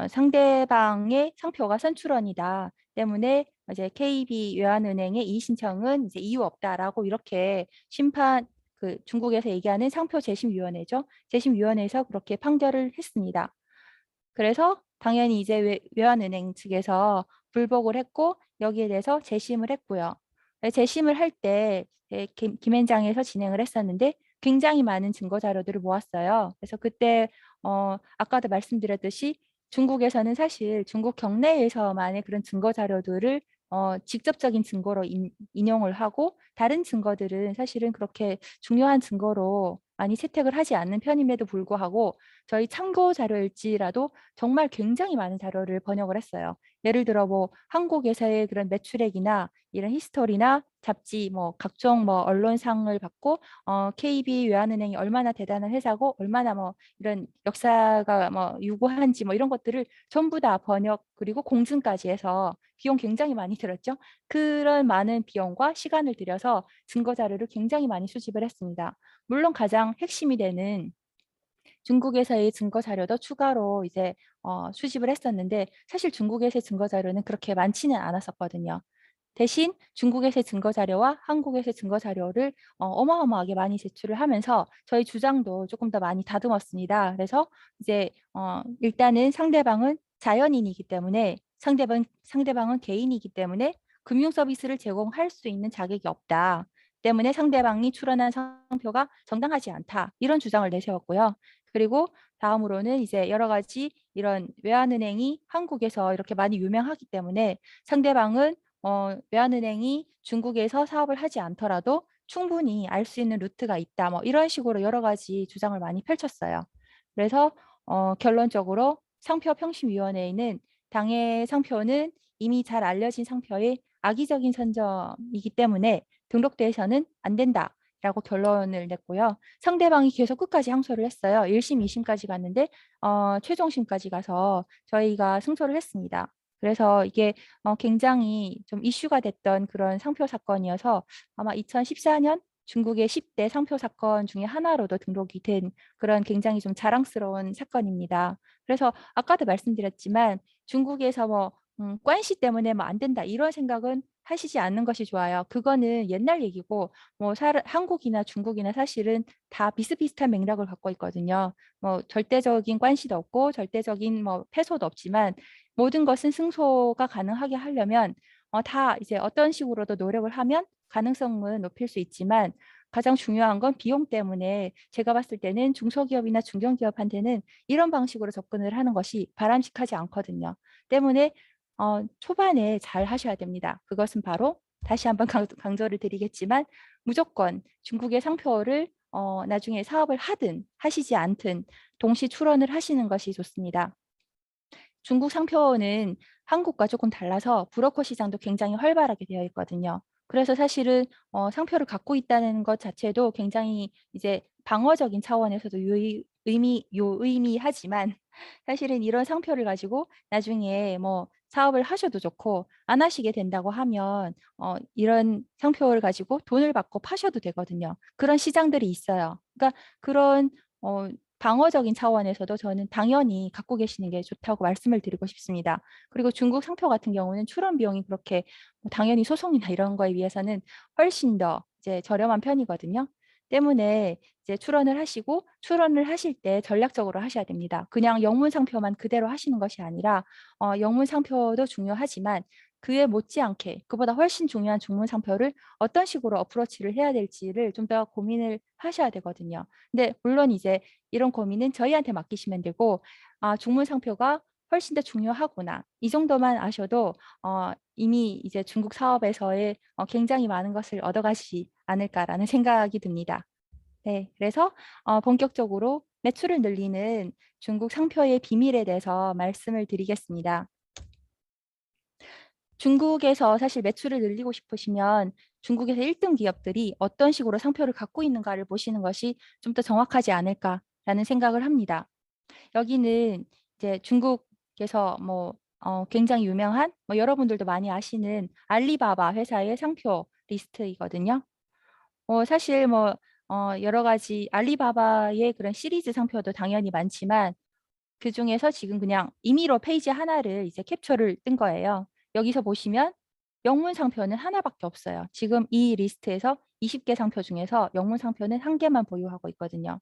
[SPEAKER 6] 상대방의 상표가 선출원이다 때문에 이제 KB 외환은행의 이의 신청은 이제 이유 없다라고 이렇게 중국에서 얘기하는 상표 재심위원회죠. 재심위원회에서 그렇게 판결을 했습니다. 그래서 당연히 이제 외환은행 측에서 불복을 했고 여기에 대해서 재심을 했고요. 재심을 할 때 김앤장에서 진행을 했었는데 굉장히 많은 증거 자료들을 모았어요. 그래서 그때 아까도 말씀드렸듯이 중국에서는 사실 중국 경내에서만의 그런 증거 자료들을 직접적인 증거로 인용을 하고 다른 증거들은 사실은 그렇게 중요한 증거로 많이 채택을 하지 않는 편임에도 불구하고 저희 참고 자료일지라도 정말 굉장히 많은 자료를 번역을 했어요. 예를 들어 뭐 한국에서의 그런 매출액이나 이런 히스토리나 잡지 뭐 각종 뭐 언론상을 받고 KB 외환은행이 얼마나 대단한 회사고 얼마나 뭐 이런 역사가 뭐 유구한지 뭐 이런 것들을 전부 다 번역 그리고 공증까지 해서 비용 굉장히 많이 들었죠. 그런 많은 비용과 시간을 들여서 증거 자료를 굉장히 많이 수집을 했습니다. 물론 가장 핵심이 되는 중국에서의 증거 자료도 추가로 이제 수집을 했었는데 사실 중국에서의 증거 자료는 그렇게 많지는 않았었거든요. 대신 중국에서의 증거 자료와 한국에서의 증거 자료를 어마어마하게 많이 제출을 하면서 저희 주장도 조금 더 많이 다듬었습니다. 그래서 이제 일단은 상대방은 자연인이기 때문에 상대방은 개인이기 때문에 금융 서비스를 제공할 수 있는 자격이 없다. 때문에 상대방이 출원한 상표가 정당하지 않다. 이런 주장을 내세웠고요. 그리고 다음으로는 이제 여러 가지 이런 외환은행이 한국에서 이렇게 많이 유명하기 때문에 상대방은 외환은행이 중국에서 사업을 하지 않더라도 충분히 알 수 있는 루트가 있다. 뭐 이런 식으로 여러 가지 주장을 많이 펼쳤어요. 그래서 결론적으로 상표평심위원회는 당해 상표는 이미 잘 알려진 상표의 악의적인 선점이기 때문에 등록돼서는 안 된다라고 결론을 냈고요. 상대방이 계속 끝까지 항소를 했어요. 1심, 2심까지 갔는데 최종심까지 가서 저희가 승소를 했습니다. 그래서 이게 굉장히 좀 이슈가 됐던 그런 상표 사건이어서 아마 2014년 중국의 10대 상표 사건 중에 하나로도 등록이 된 그런 굉장히 좀 자랑스러운 사건입니다. 그래서 아까도 말씀드렸지만 중국에서 뭐 관시 때문에 뭐 안 된다 이런 생각은 하시지 않는 것이 좋아요. 그거는 옛날 얘기고 뭐 한국이나 중국이나 사실은 다 비슷비슷한 맥락을 갖고 있거든요. 뭐 절대적인 관시도 없고 절대적인 뭐 패소도 없지만 모든 것은 승소가 가능하게 하려면 다 이제 어떤 식으로도 노력을 하면 가능성은 높일 수 있지만 가장 중요한 건 비용 때문에 제가 봤을 때는 중소기업이나 중견기업한테는 이런 방식으로 접근을 하는 것이 바람직하지 않거든요. 때문에 초반에 잘 하셔야 됩니다. 그것은 바로 다시 한번 강조를 드리겠지만 무조건 중국의 상표를 나중에 사업을 하든 하시지 않든 동시 출원을 하시는 것이 좋습니다. 중국 상표는 한국과 조금 달라서 브로커 시장도 굉장히 활발하게 되어 있거든요. 그래서 사실은 상표를 갖고 있다는 것 자체도 굉장히 이제 방어적인 차원에서도 유의미하지만 사실은 이런 상표를 가지고 나중에 뭐 사업을 하셔도 좋고 안 하시게 된다고 하면 이런 상표를 가지고 돈을 받고 파셔도 되거든요. 그런 시장들이 있어요. 그러니까 그런 방어적인 차원에서도 저는 당연히 갖고 계시는 게 좋다고 말씀을 드리고 싶습니다. 그리고 중국 상표 같은 경우는 출원 비용이 그렇게 당연히 소송이나 이런 거에 비해서는 훨씬 더 이제 저렴한 편이거든요. 때문에 이제 출원을 하시고 출원을 하실 때 전략적으로 하셔야 됩니다. 그냥 영문 상표만 그대로 하시는 것이 아니라 영문 상표도 중요하지만 그에 못지않게 그보다 훨씬 중요한 중문 상표를 어떤 식으로 어프로치를 해야 될지를 좀 더 고민을 하셔야 되거든요. 근데 물론 이제 이런 고민은 저희한테 맡기시면 되고 중문 상표가 훨씬 더 중요하구나. 이 정도만 아셔도 이미 이제 중국 사업에서의 굉장히 많은 것을 얻어가시지 않을까라는 생각이 듭니다. 네, 그래서 본격적으로 매출을 늘리는 중국 상표의 비밀에 대해서 말씀을 드리겠습니다. 중국에서 사실 매출을 늘리고 싶으시면 중국에서 1등 기업들이 어떤 식으로 상표를 갖고 있는가를 보시는 것이 좀 더 정확하지 않을까라는 생각을 합니다. 여기는 이제 중국에서 뭐 굉장히 유명한 뭐 여러분들도 많이 아시는 알리바바 회사의 상표 리스트이거든요. 사실 뭐 여러 가지 알리바바의 그런 시리즈 상표도 당연히 많지만 그중에서 지금 그냥 임의로 페이지 하나를 이제 캡처를 뜬 거예요. 여기서 보시면 영문 상표는 하나밖에 없어요. 지금 이 리스트에서 20개 상표 중에서 영문 상표는 1개만 보유하고 있거든요.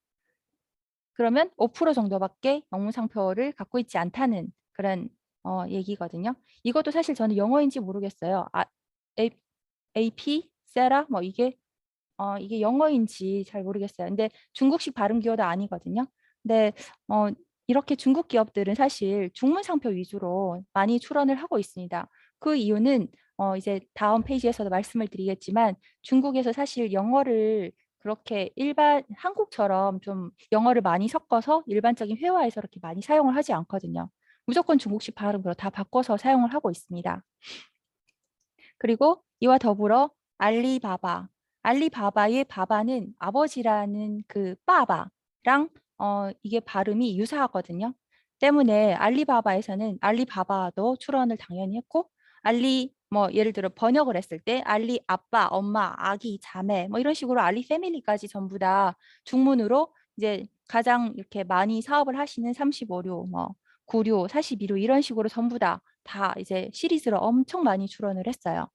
[SPEAKER 6] 그러면 5% 정도밖에 영문 상표를 갖고 있지 않다는 그런 얘기거든요. 이것도 사실 저는 영어인지 모르겠어요. AP, 세라 뭐 이게 영어인지 잘 모르겠어요. 근데 중국식 발음 기호도 아니거든요. 근데 이렇게 중국 기업들은 사실 중문 상표 위주로 많이 출원을 하고 있습니다. 그 이유는 이제 다음 페이지에서도 말씀을 드리겠지만 중국에서 사실 영어를 그렇게 일반 한국처럼 좀 영어를 많이 섞어서 일반적인 회화에서 이렇게 많이 사용을 하지 않거든요. 무조건 중국식 발음으로 다 바꿔서 사용을 하고 있습니다. 그리고 이와 더불어 알리바바의 바바는 아버지라는 그 빠바랑 이게 발음이 유사하거든요. 때문에 알리바바에서는 알리바바도 출원을 당연히 했고 뭐 예를 들어 번역을 했을 때 알리 아빠, 엄마, 아기, 자매 뭐 이런 식으로 알리 패밀리까지 전부 다 중문으로 이제 가장 이렇게 많이 사업을 하시는 35류, 뭐 9류, 42류 이런 식으로 전부 다 이제 시리즈로 엄청 많이 출원을 했어요.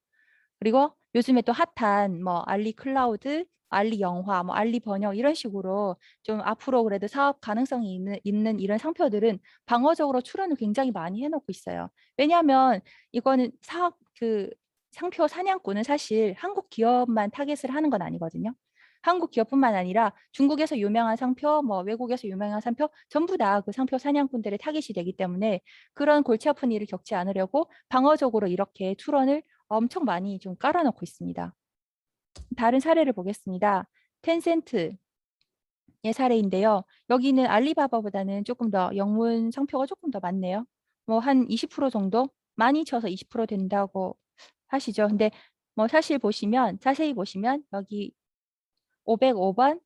[SPEAKER 6] 그리고 요즘에 또 핫한 뭐 알리 클라우드, 알리 영화, 뭐 알리 번역 이런 식으로 좀 앞으로 그래도 사업 가능성이 있는 이런 상표들은 방어적으로 출원을 굉장히 많이 해놓고 있어요. 왜냐하면 이거는 사업 상표 사냥꾼은 사실 한국 기업만 타겟을 하는 건 아니거든요. 한국 기업뿐만 아니라 중국에서 유명한 상표, 뭐 외국에서 유명한 상표 전부 다 그 상표 사냥꾼들의 타겟이 되기 때문에 그런 골치 아픈 일을 겪지 않으려고 방어적으로 이렇게 투런을 엄청 많이 좀 깔아놓고 있습니다. 다른 사례를 보겠습니다. 텐센트의 사례인데요. 여기는 알리바바보다는 조금 더 영문 상표가 조금 더 많네요. 뭐 한 20% 정도? 많이 쳐서 20% 된다고 하시죠. 근데 뭐 사실 보시면 자세히 보시면 여기 505번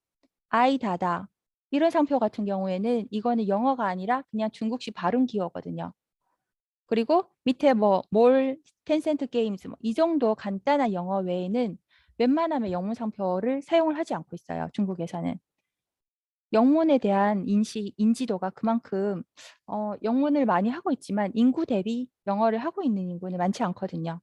[SPEAKER 6] 아이다다 이런 상표 같은 경우에는 이거는 영어가 아니라 그냥 중국식 발음 기어거든요. 그리고 밑에 뭐 몰, 텐센트 게임즈 뭐 이 정도 간단한 영어 외에는 웬만하면 영문 상표를 사용을 하지 않고 있어요. 중국에서는. 영문에 대한 인지도가 그만큼 영문을 많이 하고 있지만 인구 대비 영어를 하고 있는 인구는 많지 않거든요.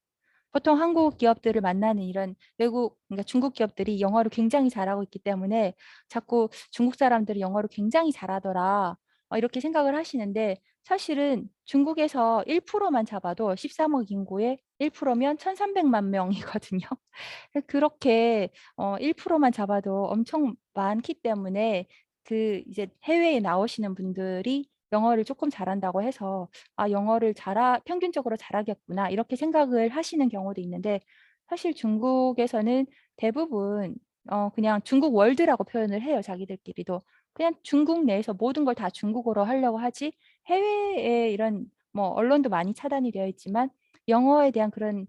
[SPEAKER 6] 보통 한국 기업들을 만나는 이런 그러니까 중국 기업들이 영어를 굉장히 잘하고 있기 때문에 자꾸 중국 사람들이 영어를 굉장히 잘하더라. 이렇게 생각을 하시는데 사실은 중국에서 1%만 잡아도 13억 인구의 1%면 1,300만 명이거든요. 그렇게 1%만 잡아도 엄청 많기 때문에 그 이제 해외에 나오시는 분들이 영어를 조금 잘한다고 해서 '아 영어를 평균적으로 잘하겠구나.' 이렇게 생각을 하시는 경우도 있는데 사실 중국에서는 대부분 그냥 중국 월드라고 표현을 해요, 자기들끼리도. 그냥 중국 내에서 모든 걸 다 중국어로 하려고 하지 해외에 이런 뭐 언론도 많이 차단이 되어 있지만 영어에 대한 그런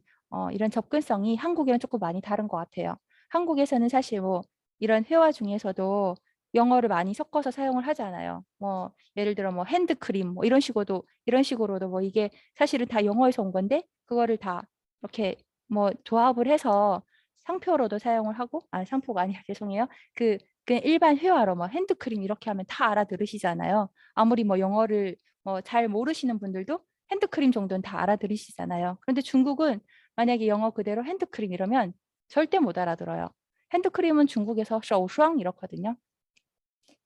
[SPEAKER 6] 이런 접근성이 한국이랑 조금 많이 다른 것 같아요. 한국에서는 사실 뭐 이런 회화 중에서도 영어를 많이 섞어서 사용을 하잖아요. 뭐 예를 들어 뭐 핸드크림 뭐 이런 식으로도 뭐 이게 사실은 다 영어에서 온 건데 그거를 다 이렇게 뭐 조합을 해서 상표로도 사용을 하고 상표가 아니라 죄송해요. 그냥 일반 회화로 뭐 핸드크림 이렇게 하면 다 알아들으시잖아요. 아무리 뭐 영어를 뭐 잘 모르시는 분들도 핸드크림 정도는 다 알아들으시잖아요. 그런데 중국은 만약에 영어 그대로 핸드크림 이러면 절대 못 알아들어요. 핸드크림은 중국에서 手霜 이렇거든요.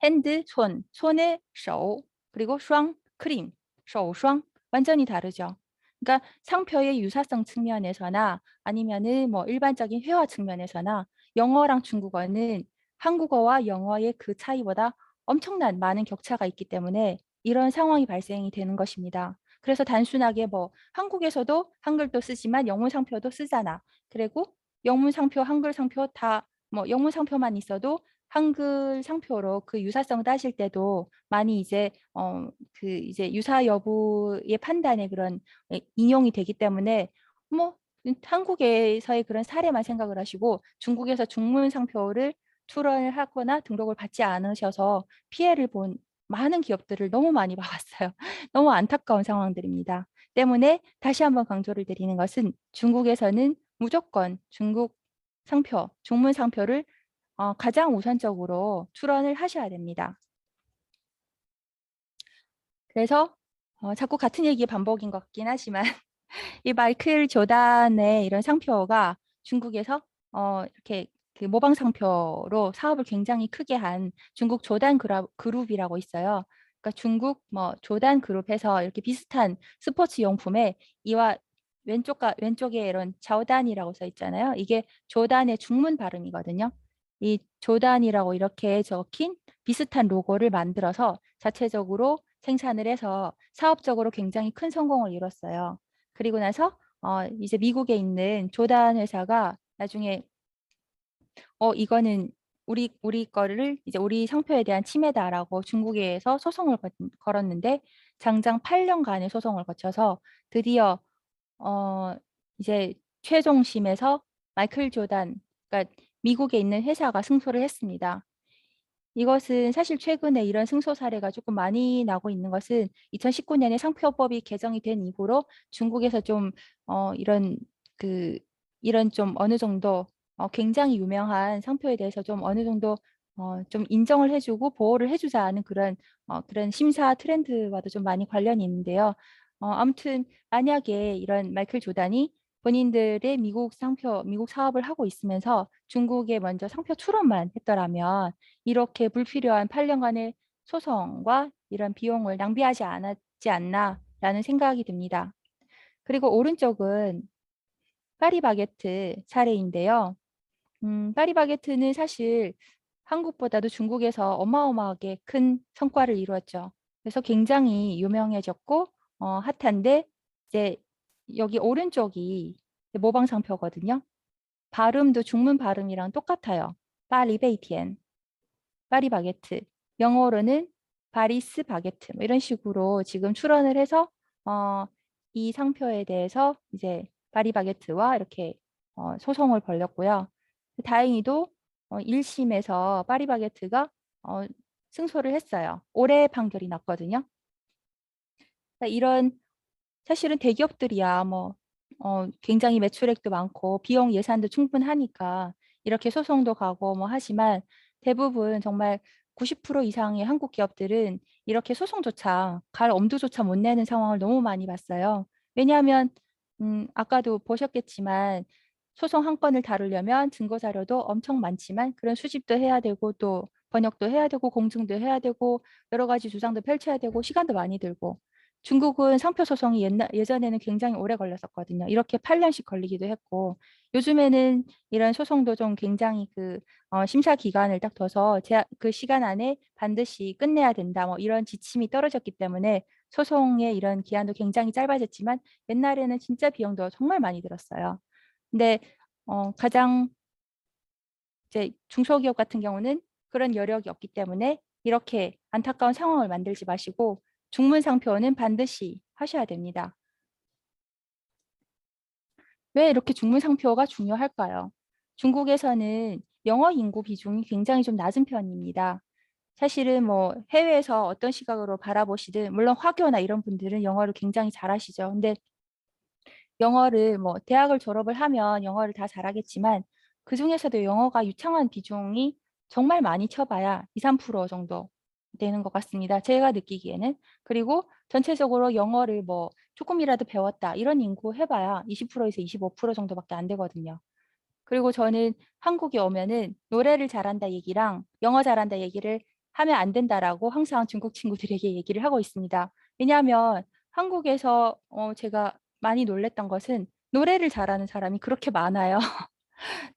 [SPEAKER 6] 핸드, 손의 手 그리고 霜, 크림, 手霜 완전히 다르죠. 그러니까 상표의 유사성 측면에서나 아니면은 뭐 일반적인 회화 측면에서나 영어랑 중국어는 한국어와 영어의 그 차이보다 엄청난 많은 격차가 있기 때문에 이런 상황이 발생이 되는 것입니다. 그래서 단순하게 뭐 한국에서도 한글도 쓰지만 영문 상표도 쓰잖아. 그리고 영문 상표, 한글 상표 다 뭐 영문 상표만 있어도 한글 상표로 그 유사성 따질 때도 많이 이제 이제 유사 여부의 판단에 그런 인용이 되기 때문에 뭐 한국에서의 그런 사례만 생각을 하시고 중국에서 중문 상표를 출원을 하거나 등록을 받지 않으셔서 피해를 본 많은 기업들을 너무 많이 봐왔어요. 너무 안타까운 상황들입니다. 때문에 다시 한번 강조를 드리는 것은 중국에서는 무조건 중국 상표, 중문 상표를 가장 우선적으로 출원을 하셔야 됩니다. 그래서 자꾸 같은 얘기 반복인 것 같긴 하지만 이 마이클 조단의 이런 상표가 중국에서 이렇게 그 모방 상표로 사업을 굉장히 크게 한 중국 조단 그룹이라고 있어요. 그러니까 중국 뭐 조단 그룹에서 이렇게 비슷한 스포츠 용품에 이와 왼쪽에 이런 자오단이라고 써 있잖아요. 이게 조단의 중문 발음이거든요. 이 조단이라고 이렇게 적힌 비슷한 로고를 만들어서 자체적으로 생산을 해서 사업적으로 굉장히 큰 성공을 이뤘어요. 그리고 나서 이제 미국에 있는 조단 회사가 나중에 이거는 우리 거를 이제 우리 상표에 대한 침해다라고 중국에서 소송을 걸었는데 장장 8년간의 소송을 거쳐서 드디어 이제 최종심에서 마이클 조단, 그러니까 미국에 있는 회사가 승소를 했습니다. 이것은 사실 최근에 이런 승소 사례가 조금 많이 나고 있는 것은 2019년에 상표법이 개정이 된 이후로 중국에서 좀 이런 좀 어느 정도 굉장히 유명한 상표에 대해서 좀 어느 정도 좀 인정을 해주고 보호를 해주자는 그런 심사 트렌드와도 좀 많이 관련이 있는데요. 아무튼 만약에 이런 마이클 조단이 본인들의 미국 사업을 하고 있으면서 중국에 먼저 상표 출원만 했더라면 이렇게 불필요한 8년간의 소송과 이런 비용을 낭비하지 않았지 않나라는 생각이 듭니다. 그리고 오른쪽은 파리바게트 사례인데요. 파리바게트는 사실 한국보다도 중국에서 어마어마하게 큰 성과를 이루었죠. 그래서 굉장히 유명해졌고 핫한데 이제 여기 오른쪽이 모방 상표거든요. 발음도 중문 발음이랑 똑같아요. 파리베이티엔, 파리바게트. 영어로는 파리스 바게트 뭐 이런 식으로 지금 출원을 해서 이 상표에 대해서 이제 파리바게트와 이렇게 소송을 벌였고요. 다행히도 1심에서 파리바게트가 승소를 했어요. 올해 판결이 났거든요. 그러니까 이런 사실은 대기업들이야 뭐 굉장히 매출액도 많고 비용 예산도 충분하니까 이렇게 소송도 가고 뭐 하지만 대부분 정말 90% 이상의 한국 기업들은 이렇게 소송조차 갈 엄두조차 못 내는 상황을 너무 많이 봤어요. 왜냐하면 아까도 보셨겠지만 소송 한 건을 다루려면 증거 자료도 엄청 많지만 그런 수집도 해야 되고 또 번역도 해야 되고 공증도 해야 되고 여러 가지 주장도 펼쳐야 되고 시간도 많이 들고 중국은 상표 소송이 예전에는 굉장히 오래 걸렸었거든요. 이렇게 8년씩 걸리기도 했고 요즘에는 이런 소송도 좀 굉장히 심사 기간을 딱 둬서 그 시간 안에 반드시 끝내야 된다 뭐 이런 지침이 떨어졌기 때문에 소송의 이런 기한도 굉장히 짧아졌지만 옛날에는 진짜 비용도 정말 많이 들었어요. 근데 가장 이제 중소기업 같은 경우는 그런 여력이 없기 때문에 이렇게 안타까운 상황을 만들지 마시고 중문 상표는 반드시 하셔야 됩니다. 왜 이렇게 중문 상표가 중요할까요? 중국에서는 영어 인구 비중이 굉장히 좀 낮은 편입니다. 사실은 뭐 해외에서 어떤 시각으로 바라보시든 물론 화교나 이런 분들은 영어를 굉장히 잘하시죠. 근데 영어를 뭐 대학을 졸업을 하면 영어를 다 잘하겠지만 그중에서도 영어가 유창한 비중이 정말 많이 쳐봐야 2, 3% 정도 되는 것 같습니다. 제가 느끼기에는. 그리고 전체적으로 영어를 뭐 조금이라도 배웠다 이런 인구 해봐야 20%에서 25% 정도밖에 안 되거든요. 그리고 저는 한국에 오면은 노래를 잘한다 얘기랑 영어 잘한다 얘기를 하면 안 된다라고 항상 중국 친구들에게 얘기를 하고 있습니다. 왜냐하면 한국에서 제가 많이 놀랬던 것은 노래를 잘하는 사람이 그렇게 많아요.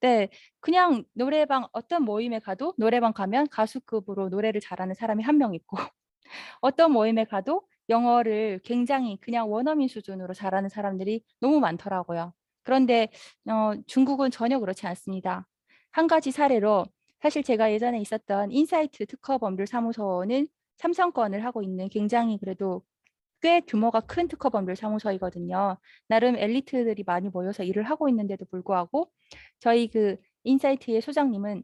[SPEAKER 6] 네, 그냥 노래방 어떤 모임에 가도 노래방 가면 가수급으로 노래를 잘하는 사람이 한 명 있고 어떤 모임에 가도 영어를 굉장히 그냥 원어민 수준으로 잘하는 사람들이 너무 많더라고요. 그런데 중국은 전혀 그렇지 않습니다. 한 가지 사례로 사실 제가 예전에 있었던 인사이트 특허법률사무소는 삼성권을 하고 있는 굉장히 그래도 꽤 규모가 큰 특허법률사무소이거든요. 나름 엘리트들이 많이 모여서 일을 하고 있는데도 불구하고 저희 인사이트의 소장님은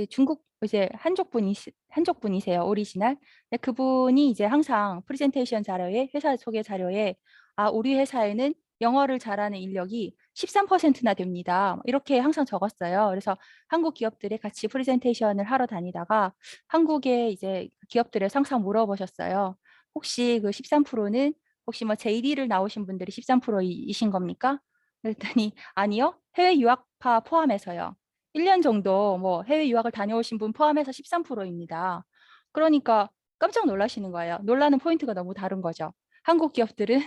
[SPEAKER 6] 중국 이제 한족 분이세요. 오리지널. 근데 그분이 이제 항상 프레젠테이션 자료에 회사 소개 자료에 우리 회사에는 영어를 잘하는 인력이 13%나 됩니다. 뭐 이렇게 항상 적었어요. 그래서 한국 기업들에 같이 프레젠테이션을 하러 다니다가 한국의 이제 기업들에 항상 물어보셨어요. 혹시 그 13%는 혹시 뭐 JD를 나오신 분들이 13%이신 겁니까? 그랬더니 아니요. 해외 유학파 포함해서요. 1년 정도 뭐 해외 유학을 다녀오신 분 포함해서 13%입니다. 그러니까 깜짝 놀라시는 거예요. 놀라는 포인트가 너무 다른 거죠. 한국 기업들은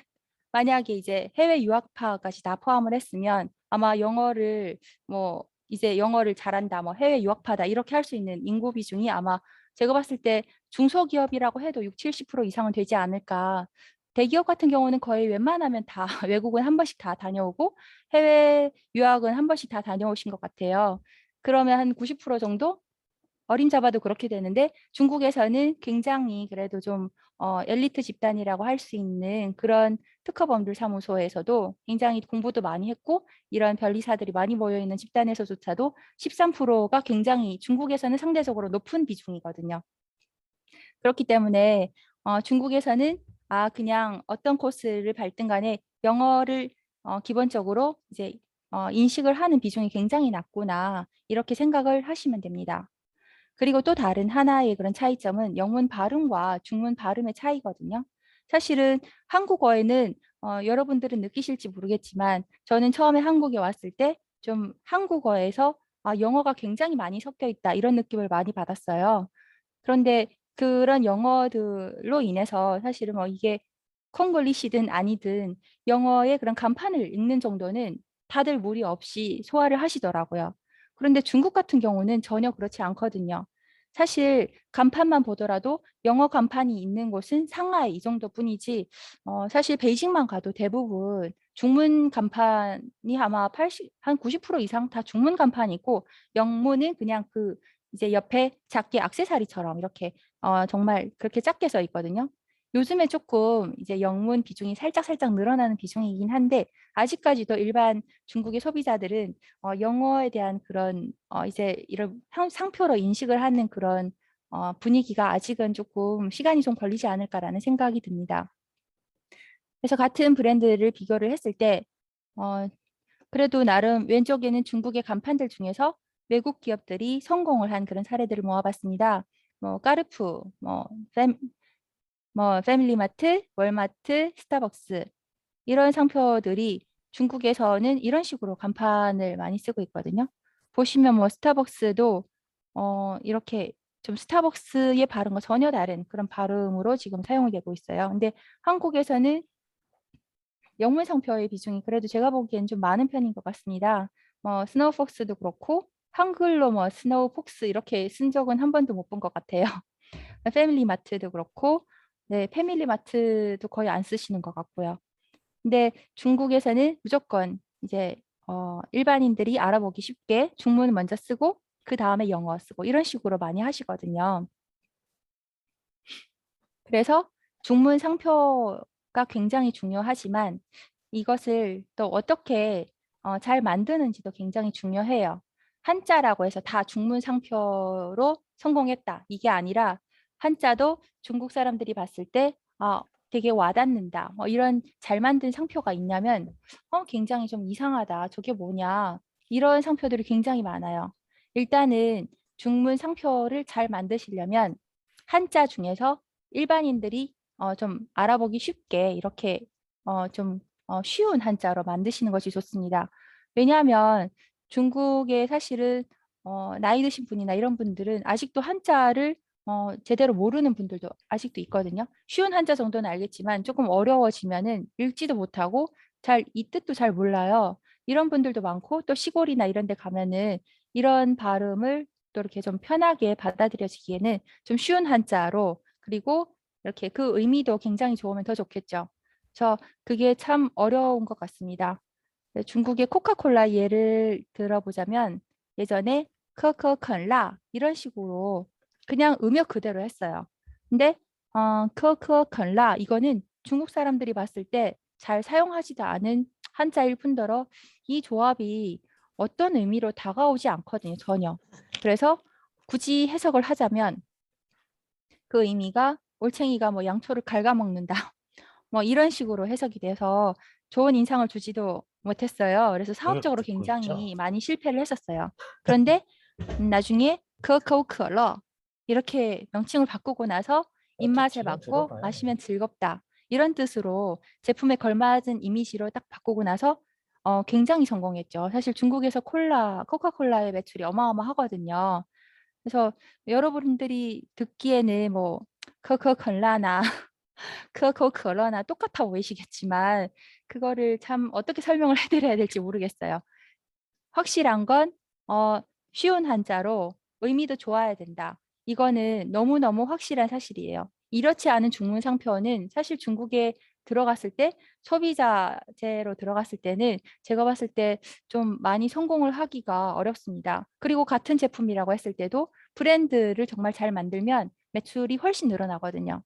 [SPEAKER 6] 만약에 이제 해외 유학파까지 다 포함을 했으면 아마 영어를 뭐 이제 영어를 잘한다, 뭐 해외 유학파다 이렇게 할 수 있는 인구 비중이 아마 제가 봤을 때 중소기업이라고 해도 6, 70% 이상은 되지 않을까. 대기업 같은 경우는 거의 웬만하면 다 외국은 한 번씩 다 다녀오고 해외 유학은 한 번씩 다 다녀오신 것 같아요. 그러면 한 90% 정도 어림잡아도 그렇게 되는데 중국에서는 굉장히 그래도 좀 엘리트 집단이라고 할 수 있는 그런 특허법률사무소에서도 굉장히 공부도 많이 했고 이런 변리사들이 많이 모여 있는 집단에서조차도 13%가 굉장히 중국에서는 상대적으로 높은 비중이거든요. 그렇기 때문에 중국에서는 그냥 어떤 코스를 밟든 간에 영어를 기본적으로 이제 인식을 하는 비중이 굉장히 낮구나 이렇게 생각을 하시면 됩니다. 그리고 또 다른 하나의 그런 차이점은 영문 발음과 중문 발음의 차이거든요. 사실은 한국어에는 여러분들은 느끼실지 모르겠지만 저는 처음에 한국에 왔을 때 좀 한국어에서 영어가 굉장히 많이 섞여 있다 이런 느낌을 많이 받았어요. 그런데 그런 영어들로 인해서 사실은 뭐 이게 콩글리시든 아니든 영어의 그런 간판을 읽는 정도는 다들 무리 없이 소화를 하시더라고요. 그런데 중국 같은 경우는 전혀 그렇지 않거든요. 사실 간판만 보더라도 영어 간판이 있는 곳은 상하이 이 정도뿐이지 사실 베이징만 가도 대부분 중문 간판이 아마 80, 한 90% 이상 다 중문 간판이고 영문은 그냥 그 이제 옆에 작게 액세서리처럼 이렇게 정말 그렇게 작게 써 있거든요. 요즘에 조금 이제 영문 비중이 살짝 늘어나는 비중이긴 한데 아직까지도 일반 중국의 소비자들은 영어에 대한 그런 이제 이런 상표로 인식을 하는 그런 분위기가 아직은 조금 시간이 좀 걸리지 않을까라는 생각이 듭니다. 그래서 같은 브랜드를 비교를 했을 때 그래도 나름 왼쪽에는 중국의 간판들 중에서 외국 기업들이 성공을 한 그런 사례들을 모아봤습니다. 뭐 까르푸, 뭐 패밀리마트, 월마트, 스타벅스 이런 상표들이 중국에서는 이런 식으로 간판을 많이 쓰고 있거든요. 보시면 뭐 스타벅스도 이렇게 좀 스타벅스의 발음과 전혀 다른 그런 발음으로 지금 사용이 되고 있어요. 근데 한국에서는 영문 상표의 비중이 그래도 제가 보기엔 좀 많은 편인 것 같습니다. 뭐 스노우폭스도 그렇고 한글로 뭐 스노우폭스 이렇게 쓴 적은 한 번도 못 본 것 같아요. 패밀리마트도 그렇고 네, 패밀리마트도 거의 안 쓰시는 것 같고요. 근데 중국에서는 무조건 이제 일반인들이 알아보기 쉽게 중문 먼저 쓰고 그 다음에 영어 쓰고 이런 식으로 많이 하시거든요. 그래서 중문 상표가 굉장히 중요하지만 이것을 또 어떻게 잘 만드는지도 굉장히 중요해요. 한자라고 해서 다 중문 상표로 성공했다. 이게 아니라 한자도 중국 사람들이 봤을 때 되게 와닿는다. 이런 잘 만든 상표가 있냐면 굉장히 좀 이상하다. 저게 뭐냐. 이런 상표들이 굉장히 많아요. 일단은 중문 상표를 잘 만드시려면 한자 중에서 일반인들이 좀 알아보기 쉽게 이렇게 좀 쉬운 한자로 만드시는 것이 좋습니다. 왜냐하면 중국에 사실은 나이 드신 분이나 이런 분들은 아직도 한자를 제대로 모르는 분들도 아직도 있거든요. 쉬운 한자 정도는 알겠지만 조금 어려워지면은 읽지도 못하고 이 뜻도 잘 몰라요. 이런 분들도 많고 또 시골이나 이런 데 가면은 이런 발음을 또 이렇게 좀 편하게 받아들여지기에는 좀 쉬운 한자로 그리고 이렇게 그 의미도 굉장히 좋으면 더 좋겠죠. 그래서 그게 참 어려운 것 같습니다. 중국의 코카콜라 예를 들어보자면 예전에 커커컨라 이런 식으로 그냥 음역 그대로 했어요. 근데 커커컨라 이거는 중국 사람들이 봤을 때 잘 사용하지도 않은 한자일 뿐더러 이 조합이 어떤 의미로 다가오지 않거든요. 전혀. 그래서 굳이 해석을 하자면 그 의미가 올챙이가 뭐 양초를 갉아먹는다. 뭐 이런 식으로 해석이 돼서 좋은 인상을 주지도 못했어요. 그래서 사업적으로
[SPEAKER 7] 듣고 있죠.
[SPEAKER 6] 굉장히 많이 실패를 했었어요. 그런데 나중에 커커커러 이렇게 명칭을 바꾸고 나서 입맛에
[SPEAKER 7] 듣지만
[SPEAKER 6] 맞고
[SPEAKER 7] 들어봐요.
[SPEAKER 6] 마시면 즐겁다. 이런 뜻으로 제품에 걸맞은 이미지로 딱 바꾸고 나서 굉장히 성공했죠. 사실 중국에서 코카콜라의 매출이 어마어마하거든요. 그래서 여러분들이 듣기에는 뭐 커커콜라나 그거나 똑같아 보이시겠지만 그거를 참 어떻게 설명을 해드려야 될지 모르겠어요. 확실한 건 쉬운 한자로 의미도 좋아야 된다. 이거는 너무너무 확실한 사실이에요. 이렇지 않은 중문 상표는 사실 중국에 들어갔을 때 소비자재로 들어갔을 때는 제가 봤을 때 좀 많이 성공을 하기가 어렵습니다. 그리고 같은 제품이라고 했을 때도 브랜드를 정말 잘 만들면 매출이 훨씬 늘어나거든요.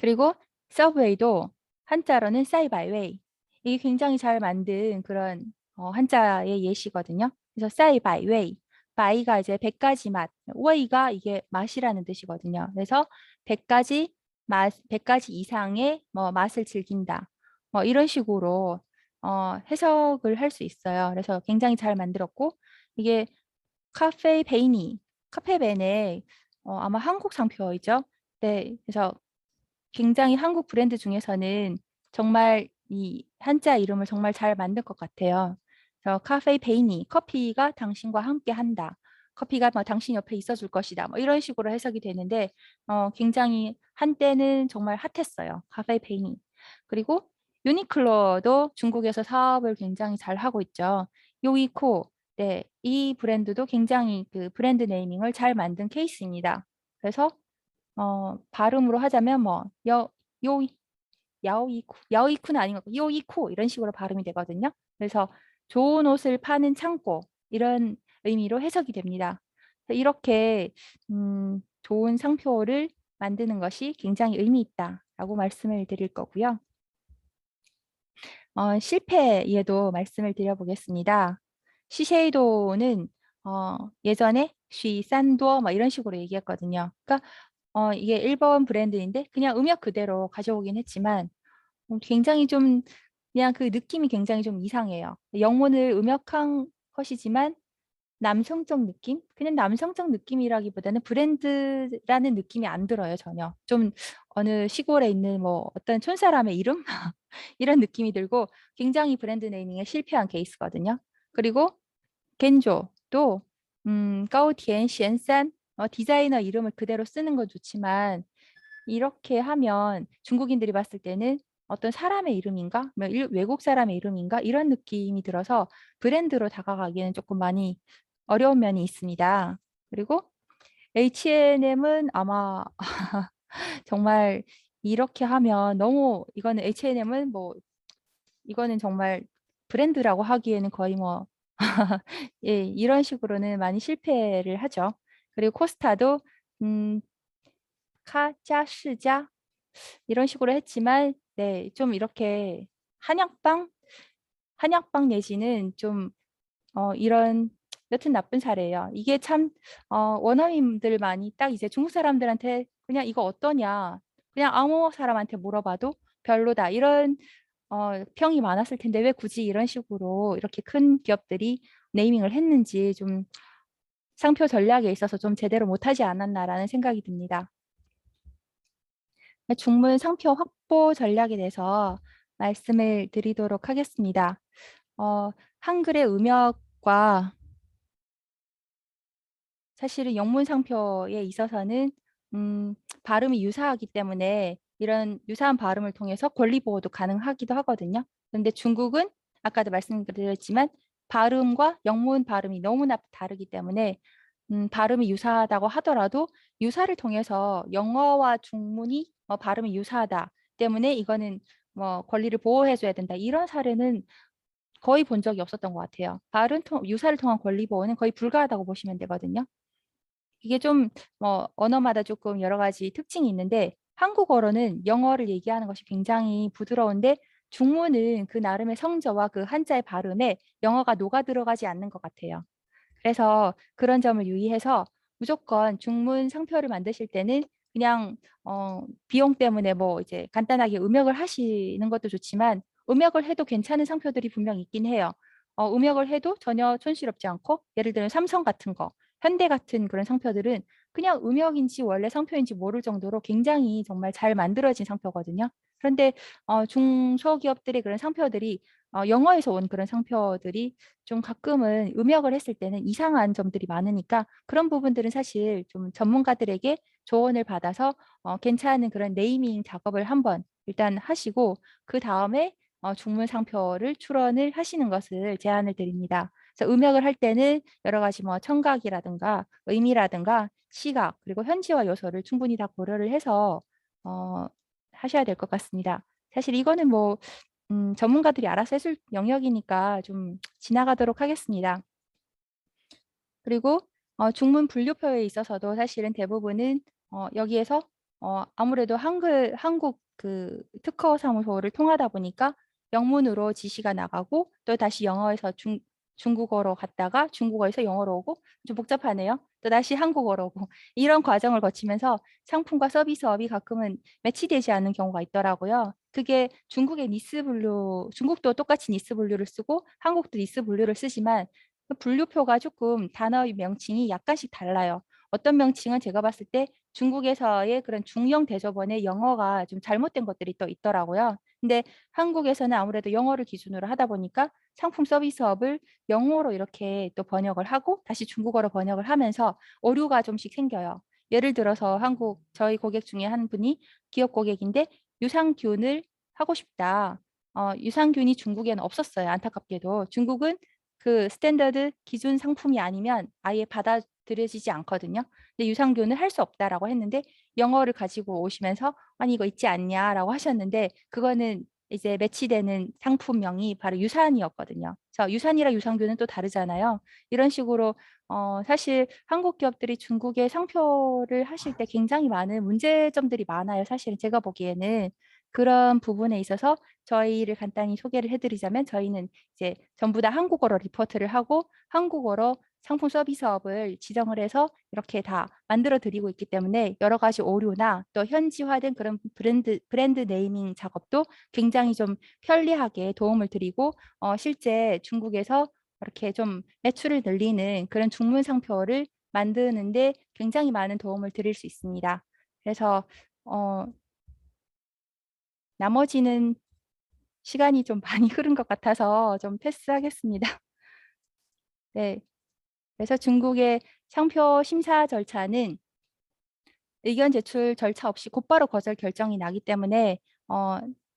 [SPEAKER 6] 그리고 서브웨이도 한자로는 싸이바이웨이. 이게 굉장히 잘 만든 그런 한자의 예시거든요. 그래서 싸이바이웨이. 바이가 이제 100가지 맛, 웨이가 이게 맛이라는 뜻이거든요. 그래서 100가지 맛, 100가지 이상의 뭐 맛을 즐긴다. 뭐 이런 식으로 해석을 할 수 있어요. 그래서 굉장히 잘 만들었고 이게 카페베네 아마 한국 상표이죠. 네, 그래서 굉장히 한국 브랜드 중에서는 정말 이 한자 이름을 정말 잘 만든 것 같아요. 그래서 카페 베이니, 커피가 당신과 함께 한다. 커피가 뭐 당신 옆에 있어줄 것이다. 뭐 이런 식으로 해석이 되는데 굉장히 한때는 정말 핫했어요. 카페 베이니. 그리고 유니클로도 중국에서 사업을 굉장히 잘 하고 있죠. 요이코, 네, 이 브랜드도 굉장히 그 브랜드 네이밍을 잘 만든 케이스입니다. 그래서 발음으로 하자면 뭐 요, 야오이쿠는 아닌 것 같고 요이코 이런 식으로 발음이 되거든요. 그래서 좋은 옷을 파는 창고 이런 의미로 해석이 됩니다. 이렇게 좋은 상표를 만드는 것이 굉장히 의미 있다라고 말씀을 드릴 거고요. 실패에도 말씀을 드려보겠습니다. 시쉐이도는 예전에 쉬산도 뭐 이런 식으로 얘기했거든요. 그러니까 이게 일본 브랜드인데 그냥 음역 그대로 가져오긴 했지만 굉장히 좀 그냥 그 느낌이 굉장히 좀 이상해요. 영문을 음역한 것이지만 남성적 느낌? 그냥 남성적 느낌이라기보다는 브랜드라는 느낌이 안 들어요, 전혀. 좀 어느 시골에 있는 뭐 어떤 촌사람의 이름? 이런 느낌이 들고 굉장히 브랜드 네이밍에 실패한 케이스거든요. 그리고 겐조도 까오티엔, 시엔산 디자이너 이름을 그대로 쓰는 건 좋지만 이렇게 하면 중국인들이 봤을 때는 어떤 사람의 이름인가? 뭐 외국 사람의 이름인가? 이런 느낌이 들어서 브랜드로 다가가기에는 조금 많이 어려운 면이 있습니다. 그리고 H&M은 아마 정말 이렇게 하면 너무 이거는 H&M은 뭐 이거는 정말 브랜드라고 하기에는 거의 뭐 예, 이런 식으로는 많이 실패를 하죠. 그리고 코스타도 음, 카자, 시자 이런 식으로 했지만 네, 좀 이렇게 한약방 내지는 좀 이런 여튼 나쁜 사례예요. 이게 참 원어민들 많이 딱 이제 중국 사람들한테 그냥 이거 어떠냐 그냥 아무 사람한테 물어봐도 별로다 이런 평이 많았을 텐데 왜 굳이 이런 식으로 이렇게 큰 기업들이 네이밍을 했는지 좀 상표 전략에 있어서 좀 제대로 못하지 않았나라는 생각이 듭니다. 중문 상표 확보 전략에 대해서 말씀을 드리도록 하겠습니다. 한글의 음역과 사실은 영문 상표에 있어서는 발음이 유사하기 때문에 이런 유사한 발음을 통해서 권리 보호도 가능하기도 하거든요. 그런데 중국은 아까도 말씀드렸지만 발음과 영문 발음이 너무나 다르기 때문에 발음이 유사하다고 하더라도 유사를 통해서 영어와 중문이 발음이 유사하다 때문에 이거는 뭐 권리를 보호해줘야 된다. 이런 사례는 거의 본 적이 없었던 것 같아요. 유사를 통한 권리 보호는 거의 불가하다고 보시면 되거든요. 이게 좀 언어마다 조금 여러 가지 특징이 있는데 한국어로는 영어를 얘기하는 것이 굉장히 부드러운데 중문은 그 나름의 성조와 그 한자의 발음에 영어가 녹아 들어가지 않는 것 같아요. 그래서 그런 점을 유의해서 무조건 중문 상표를 만드실 때는 그냥 비용 때문에 뭐 이제 간단하게 음역을 하시는 것도 좋지만 음역을 해도 괜찮은 상표들이 분명 있긴 해요. 음역을 해도 전혀 촌스럽지 않고 예를 들면 삼성 같은 거, 현대 같은 그런 상표들은 그냥 음역인지 원래 상표인지 모를 정도로 굉장히 정말 잘 만들어진 상표거든요. 그런데 중소기업들의 그런 상표들이 영어에서 온 그런 상표들이 좀 가끔은 음역을 했을 때는 이상한 점들이 많으니까 그런 부분들은 사실 좀 전문가들에게 조언을 받아서 괜찮은 그런 네이밍 작업을 한번 일단 하시고 그 다음에 중문 상표를 출원을 하시는 것을 제안을 드립니다. 그래서 음역을 할 때는 여러 가지 뭐 청각이라든가 의미라든가 시각 그리고 현지화 요소를 충분히 다 고려를 해서 하셔야 될 것 같습니다. 사실 이거는 뭐 전문가들이 알아서 해줄 영역이니까 좀 지나가도록 하겠습니다. 그리고 중문 분류표에 있어서도 사실은 대부분은 여기에서 아무래도 한국 그 특허 사무소를 통하다 보니까 영문으로 지시가 나가고 또 다시 영어에서 중국어로 갔다가 중국어에서 영어로 오고 좀 복잡하네요. 또 다시 한국어로 오고 이런 과정을 거치면서 상품과 서비스업이 가끔은 매치되지 않는 경우가 있더라고요. 그게 중국의 니스 분류, 중국도 똑같이 니스 분류를 쓰고 한국도 니스 분류를 쓰지만 그 분류표가 조금 단어의 명칭이 약간씩 달라요. 어떤 명칭은 제가 봤을 때 중국에서의 그런 중형 대조본의 영어가 좀 잘못된 것들이 또 있더라고요. 근데 한국에서는 아무래도 영어를 기준으로 하다 보니까 상품 서비스업을 영어로 이렇게 또 번역을 하고 다시 중국어로 번역을 하면서 오류가 좀씩 생겨요. 예를 들어서 저희 고객 중에 한 분이 기업 고객인데 유산균을 하고 싶다. 유산균이 중국에는 없었어요. 안타깝게도. 중국은 그 스탠더드 기준 상품이 아니면 아예 받아들여지지 않거든요. 근데 유산균을 할 수 없다라고 했는데 영어를 가지고 오시면서 아니 이거 있지 않냐라고 하셨는데 그거는 이제 매치되는 상품명이 바로 유산이었거든요. 그래서 유산이랑 유산균은 또 다르잖아요. 이런 식으로 사실 한국 기업들이 중국에 상표를 하실 때 굉장히 많은 문제점들이 많아요. 사실은 제가 보기에는 그런 부분에 있어서 저희를 간단히 소개를 해드리자면 저희는 이제 전부 다 한국어로 리포트를 하고 한국어로 상품 서비스업을 지정을 해서 이렇게 다 만들어 드리고 있기 때문에 여러 가지 오류나 또 현지화된 그런 브랜드 네이밍 작업도 굉장히 좀 편리하게 도움을 드리고 실제 중국에서 이렇게 좀 매출을 늘리는 그런 중문 상표를 만드는데 굉장히 많은 도움을 드릴 수 있습니다. 그래서 나머지는 시간이 좀 많이 흐른 것 같아서 좀 패스하겠습니다. 네. 그래서 중국의 상표 심사 절차는 의견 제출 절차 없이 곧바로 거절 결정이 나기 때문에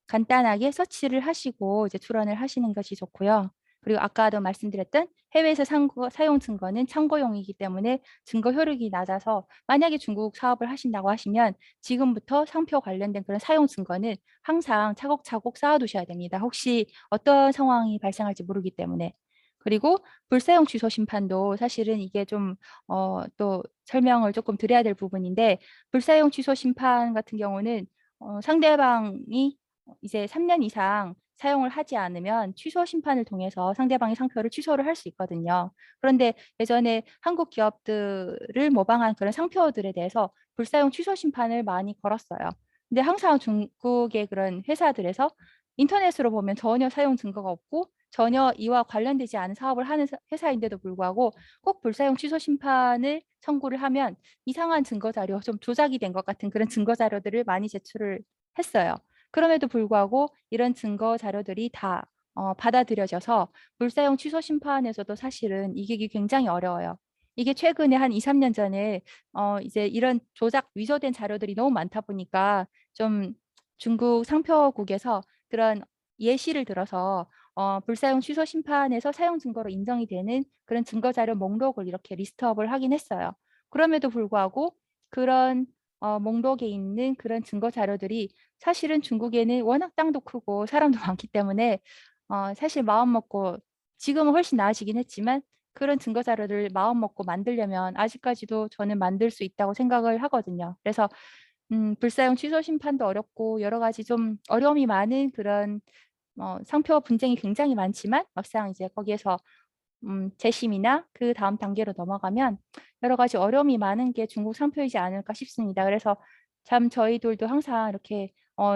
[SPEAKER 6] 간단하게 서치를 하시고 이제 출원을 하시는 것이 좋고요. 그리고 아까도 말씀드렸던 해외에서 사용 증거는 참고용이기 때문에 증거 효력이 낮아서 만약에 중국 사업을 하신다고 하시면 지금부터 상표 관련된 그런 사용 증거는 항상 차곡차곡 쌓아두셔야 됩니다. 혹시 어떤 상황이 발생할지 모르기 때문에. 그리고 불사용 취소 심판도 사실은 이게 좀 또 설명을 조금 드려야 될 부분인데 불사용 취소 심판 같은 경우는 상대방이 이제 3년 이상 사용을 하지 않으면 취소 심판을 통해서 상대방의 상표를 취소를 할 수 있거든요. 그런데 예전에 한국 기업들을 모방한 그런 상표들에 대해서 불사용 취소 심판을 많이 걸었어요. 근데 항상 중국의 그런 회사들에서 인터넷으로 보면 전혀 사용 증거가 없고 전혀 이와 관련되지 않은 사업을 하는 회사인데도 불구하고 꼭 불사용 취소 심판을 청구를 하면 이상한 증거 자료, 좀 조작이 된 것 같은 그런 증거 자료들을 많이 제출을 했어요. 그럼에도 불구하고 이런 증거 자료들이 다 받아들여져서 불사용 취소 심판에서도 사실은 이기기 굉장히 어려워요. 이게 최근에 한 2, 3년 전에 이제 이런 조작 위조된 자료들이 너무 많다 보니까 좀 중국 상표국에서 그런 예시를 들어서 불사용 취소 심판에서 사용 증거로 인정이 되는 그런 증거 자료 목록을 이렇게 리스트업을 하긴 했어요. 그럼에도 불구하고 그런 목록에 있는 그런 증거 자료들이 사실은 중국에는 워낙 땅도 크고 사람도 많기 때문에 사실 마음 먹고 지금은 훨씬 나아지긴 했지만 그런 증거 자료를 마음 먹고 만들려면 아직까지도 저는 만들 수 있다고 생각을 하거든요. 그래서 불사용 취소 심판도 어렵고 여러 가지 좀 어려움이 많은 그런 상표 분쟁이 굉장히 많지만 막상 이제 거기에서 재심이나 그 다음 단계로 넘어가면 여러 가지 어려움이 많은 게 중국 상표이지 않을까 싶습니다. 그래서 참 저희들도 항상 이렇게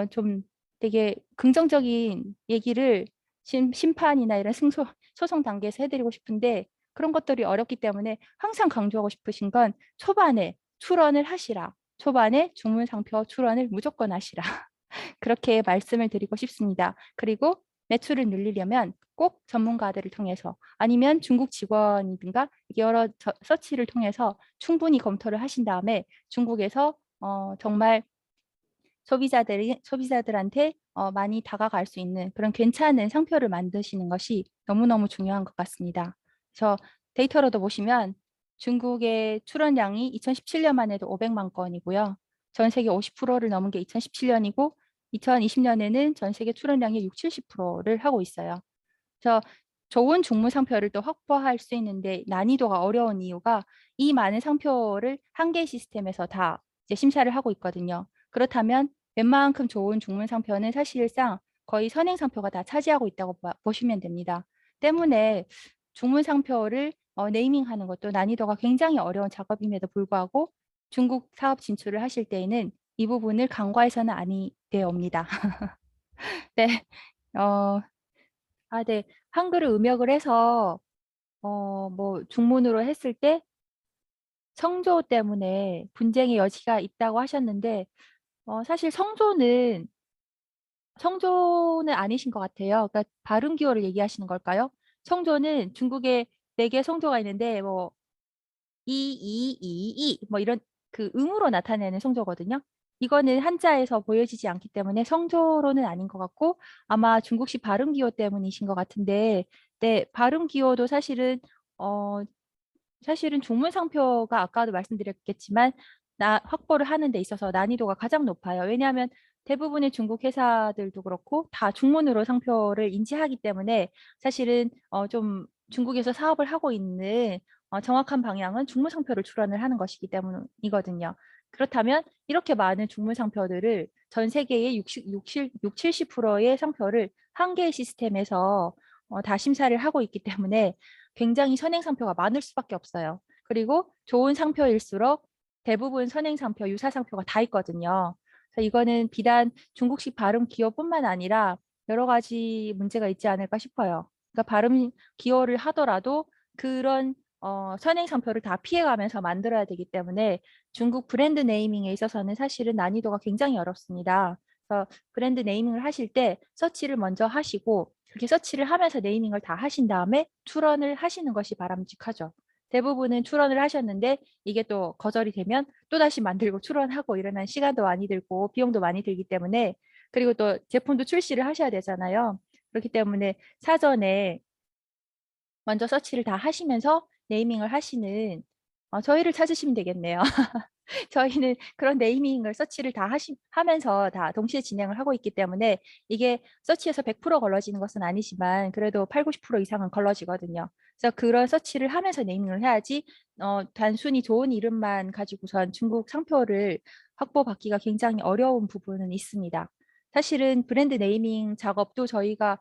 [SPEAKER 6] 좀 되게 긍정적인 얘기를 심판이나 이런 소송 단계에서 해드리고 싶은데 그런 것들이 어렵기 때문에 항상 강조하고 싶으신 건 초반에 출원을 하시라. 초반에 중문 상표 출원을 무조건 하시라. 그렇게 말씀을 드리고 싶습니다. 그리고 매출을 늘리려면 꼭 전문가들을 통해서 아니면 중국 직원이든가 여러 서치를 통해서 충분히 검토를 하신 다음에 중국에서 정말 소비자들한테 많이 다가갈 수 있는 그런 괜찮은 상표를 만드시는 것이 너무너무 중요한 것 같습니다. 그래서 데이터로도 보시면 중국의 출원량이 2017년만 해도 500만 건이고요. 전 세계 50%를 넘은 게 2017년이고 2020년에는 전 세계 출원량의 60, 70%를 하고 있어요. 그래서 좋은 중무 상표를 또 확보할 수 있는데 난이도가 어려운 이유가 이 많은 상표를 한 개 시스템에서 다 이제 심사를 하고 있거든요. 그렇다면 웬만큼 좋은 중문 상표는 사실상 거의 선행 상표가 다 차지하고 있다고 보시면 됩니다. 때문에 중문 상표를 네이밍하는 것도 난이도가 굉장히 어려운 작업임에도 불구하고 중국 사업 진출을 하실 때에는 이 부분을 간과해서는 아니 되옵니다. 네. 네. 한글을 음역을 해서 뭐 중문으로 했을 때 성조 때문에 분쟁의 여지가 있다고 하셨는데 사실 성조는 아니신 것 같아요. 그러니까 발음 기호를 얘기하시는 걸까요? 성조는 중국에 4개 성조가 있는데 뭐 이 뭐 이런 그 음으로 나타내는 성조거든요. 이거는 한자에서 보여지지 않기 때문에 성조로는 아닌 것 같고 아마 중국식 발음 기호 때문이신 것 같은데 네, 발음 기호도 사실은 중문 상표가 아까도 말씀드렸겠지만 확보를 하는 데 있어서 난이도가 가장 높아요. 왜냐하면 대부분의 중국 회사들도 그렇고 다 중문으로 상표를 인지하기 때문에 사실은 좀 중국에서 사업을 하고 있는 정확한 방향은 중문 상표를 출원을 하는 것이기 때문이거든요. 그렇다면 이렇게 많은 중문 상표들을 전 세계의 70%의 상표를 한 개의 시스템에서 다 심사를 하고 있기 때문에 굉장히 선행 상표가 많을 수밖에 없어요. 그리고 좋은 상표일수록 대부분 선행 상표, 유사 상표가 다 있거든요. 그래서 이거는 비단 중국식 발음 기호뿐만 아니라 여러 가지 문제가 있지 않을까 싶어요. 그러니까 발음 기호를 하더라도 그런 선행 상표를 다 피해가면서 만들어야 되기 때문에 중국 브랜드 네이밍에 있어서는 사실은 난이도가 굉장히 어렵습니다. 그래서 브랜드 네이밍을 하실 때 서치를 먼저 하시고 그렇게 서치를 하면서 네이밍을 다 하신 다음에 출원을 하시는 것이 바람직하죠. 대부분은 출원을 하셨는데 이게 또 거절이 되면 또다시 만들고 출원하고 이러면 시간도 많이 들고 비용도 많이 들기 때문에 그리고 또 제품도 출시를 하셔야 되잖아요. 그렇기 때문에 사전에 먼저 서치를 다 하시면서 네이밍을 하시는 저희를 찾으시면 되겠네요. 저희는 그런 네이밍을 서치를 다 하면서 다 동시에 진행을 하고 있기 때문에 이게 서치에서 100% 걸러지는 것은 아니지만 그래도 8, 90% 이상은 걸러지거든요. 그래서 그런 서치를 하면서 네이밍을 해야지 단순히 좋은 이름만 가지고선 중국 상표를 확보받기가 굉장히 어려운 부분은 있습니다. 사실은 브랜드 네이밍 작업도 저희가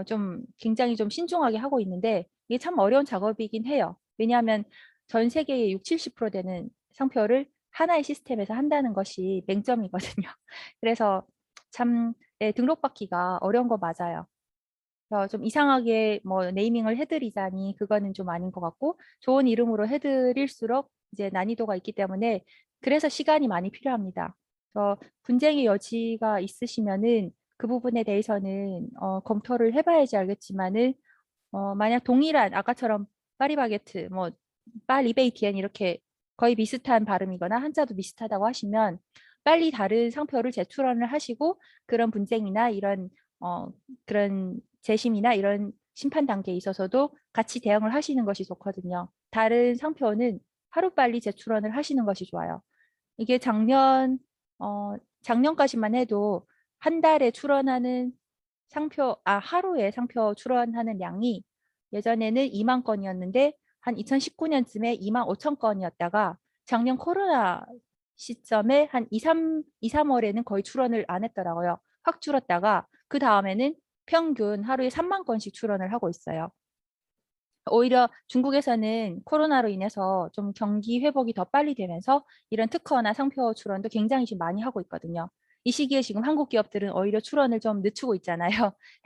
[SPEAKER 6] 좀 굉장히 좀 신중하게 하고 있는데 이게 참 어려운 작업이긴 해요. 왜냐하면 전 세계의 6, 70% 되는 상표를 하나의 시스템에서 한다는 것이 맹점이거든요. 그래서 참 등록받기가 어려운 거 맞아요. 좀 이상하게 뭐 네이밍을 해드리자니 그거는 좀 아닌 것 같고 좋은 이름으로 해드릴수록 이제 난이도가 있기 때문에 그래서 시간이 많이 필요합니다. 분쟁의 여지가 있으시면은 그 부분에 대해서는 검토를 해봐야지 알겠지만은 만약 동일한 아까처럼 파리바게트, 뭐 파리베이티엔 이렇게 거의 비슷한 발음이거나 한자도 비슷하다고 하시면 빨리 다른 상표를 재출원을 하시고 그런 분쟁이나 이런 그런 재심이나 이런 심판 단계에 있어서도 같이 대응을 하시는 것이 좋거든요. 다른 상표는 하루빨리 재출원을 하시는 것이 좋아요. 이게 작년까지만 해도 한 달에 출원하는 하루에 상표 출원하는 양이 예전에는 2만 건이었는데 한 2019년쯤에 2만 5천 건이었다가 작년 코로나 시점에 한 2, 3월에는 거의 출원을 안 했더라고요. 확 줄었다가 그 다음에는 평균 하루에 3만 건씩 출원을 하고 있어요. 오히려 중국에서는 코로나로 인해서 좀 경기 회복이 더 빨리 되면서 이런 특허나 상표 출원도 굉장히 지금 많이 하고 있거든요. 이 시기에 지금 한국 기업들은 오히려 출원을 좀 늦추고 있잖아요.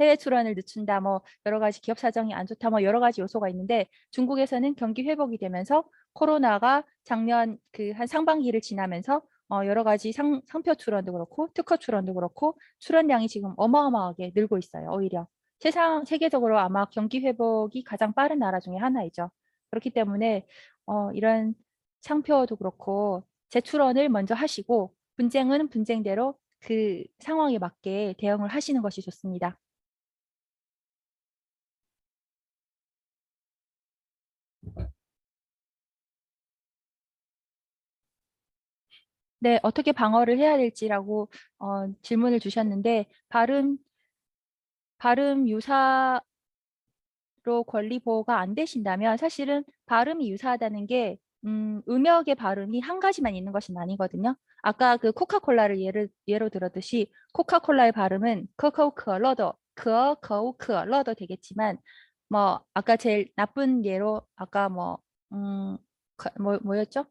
[SPEAKER 6] 해외 출원을 늦춘다, 뭐 여러 가지 기업 사정이 안 좋다, 뭐 여러 가지 요소가 있는데 중국에서는 경기 회복이 되면서 코로나가 작년 그 한 상반기를 지나면서 여러 가지 상표 출원도 그렇고 특허 출원도 그렇고 출원량이 지금 어마어마하게 늘고 있어요. 오히려. 세계적으로 아마 경기 회복이 가장 빠른 나라 중에 하나이죠. 그렇기 때문에 이런 상표도 그렇고 재출원을 먼저 하시고 분쟁은 분쟁대로 그 상황에 맞게 대응을 하시는 것이 좋습니다. 네, 어떻게 방어를 해야 될지라고 질문을 주셨는데 발음 유사로 권리 보호가 안 되신다면 사실은 발음이 유사하다는 게 음역의 발음이 한 가지만 있는 것은 아니거든요. 아까 그 코카콜라를 예로 들었듯이 코카콜라의 발음은 커커우크러더 커커우크러더 되겠지만 뭐 아까 제일 나쁜 예로 아까 뭐였죠?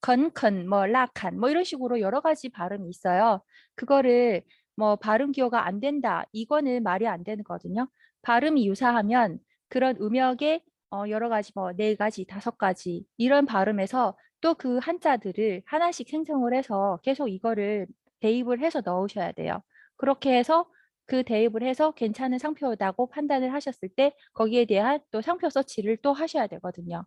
[SPEAKER 6] 건컨 뭐 라칸 뭐 이런 식으로 여러 가지 발음이 있어요. 그거를 뭐 발음 기호가 안 된다. 이거는 말이 안 되는 거거든요. 발음이 유사하면 그런 음역의 여러 가지 뭐 네 가지, 다섯 가지 이런 발음에서 또 그 한자들을 하나씩 생성을 해서 계속 이거를 대입을 해서 넣으셔야 돼요. 그렇게 해서 그 대입을 해서 괜찮은 상표다고 판단을 하셨을 때 거기에 대한 또 상표 서치를 또 하셔야 되거든요.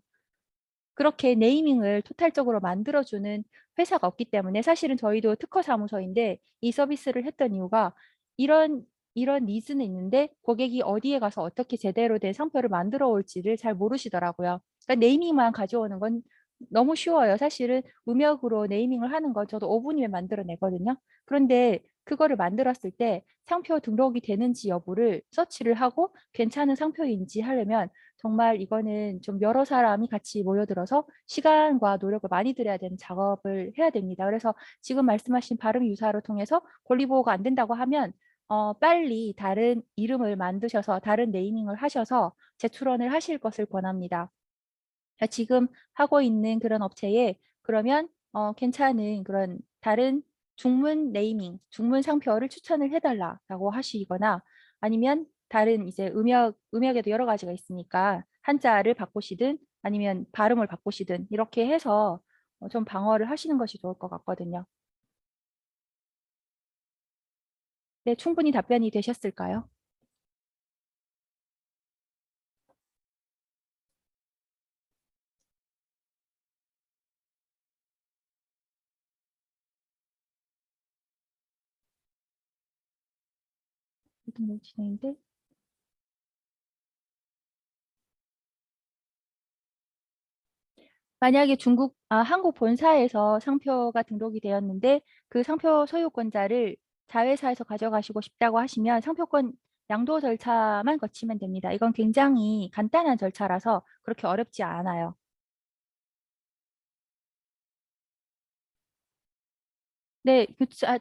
[SPEAKER 6] 그렇게 네이밍을 토탈적으로 만들어주는 회사가 없기 때문에 사실은 저희도 특허 사무소인데 이 서비스를 했던 이유가 이런 니즈는 있는데 고객이 어디에 가서 어떻게 제대로 된 상표를 만들어 올지를 잘 모르시더라고요. 그러니까 네이밍만 가져오는 건 너무 쉬워요. 사실은 음역으로 네이밍을 하는 건 저도 5분이면 만들어내거든요. 그런데 그거를 만들었을 때 상표 등록이 되는지 여부를 서치를 하고 괜찮은 상표인지 하려면 정말 이거는 좀 여러 사람이 같이 모여들어서 시간과 노력을 많이 들여야 되는 작업을 해야 됩니다. 그래서 지금 말씀하신 발음 유사를 통해서 권리보호가 안 된다고 하면 빨리 다른 이름을 만드셔서 다른 네이밍을 하셔서 재출원을 하실 것을 권합니다. 지금 하고 있는 그런 업체에 그러면 괜찮은 그런 다른 중문 네이밍, 중문 상표를 추천을 해달라라고 하시거나 아니면 다른 이제 음역에도 여러 가지가 있으니까 한자를 바꾸시든 아니면 발음을 바꾸시든 이렇게 해서 좀 방어를 하시는 것이 좋을 것 같거든요. 네, 충분히 답변이 되셨을까요? 진행인데 만약에 한국 본사에서 상표가 등록이 되었는데 그 상표 소유권자를 자회사에서 가져가시고 싶다고 하시면 상표권 양도 절차만 거치면 됩니다. 이건 굉장히 간단한 절차라서 그렇게 어렵지 않아요. 네,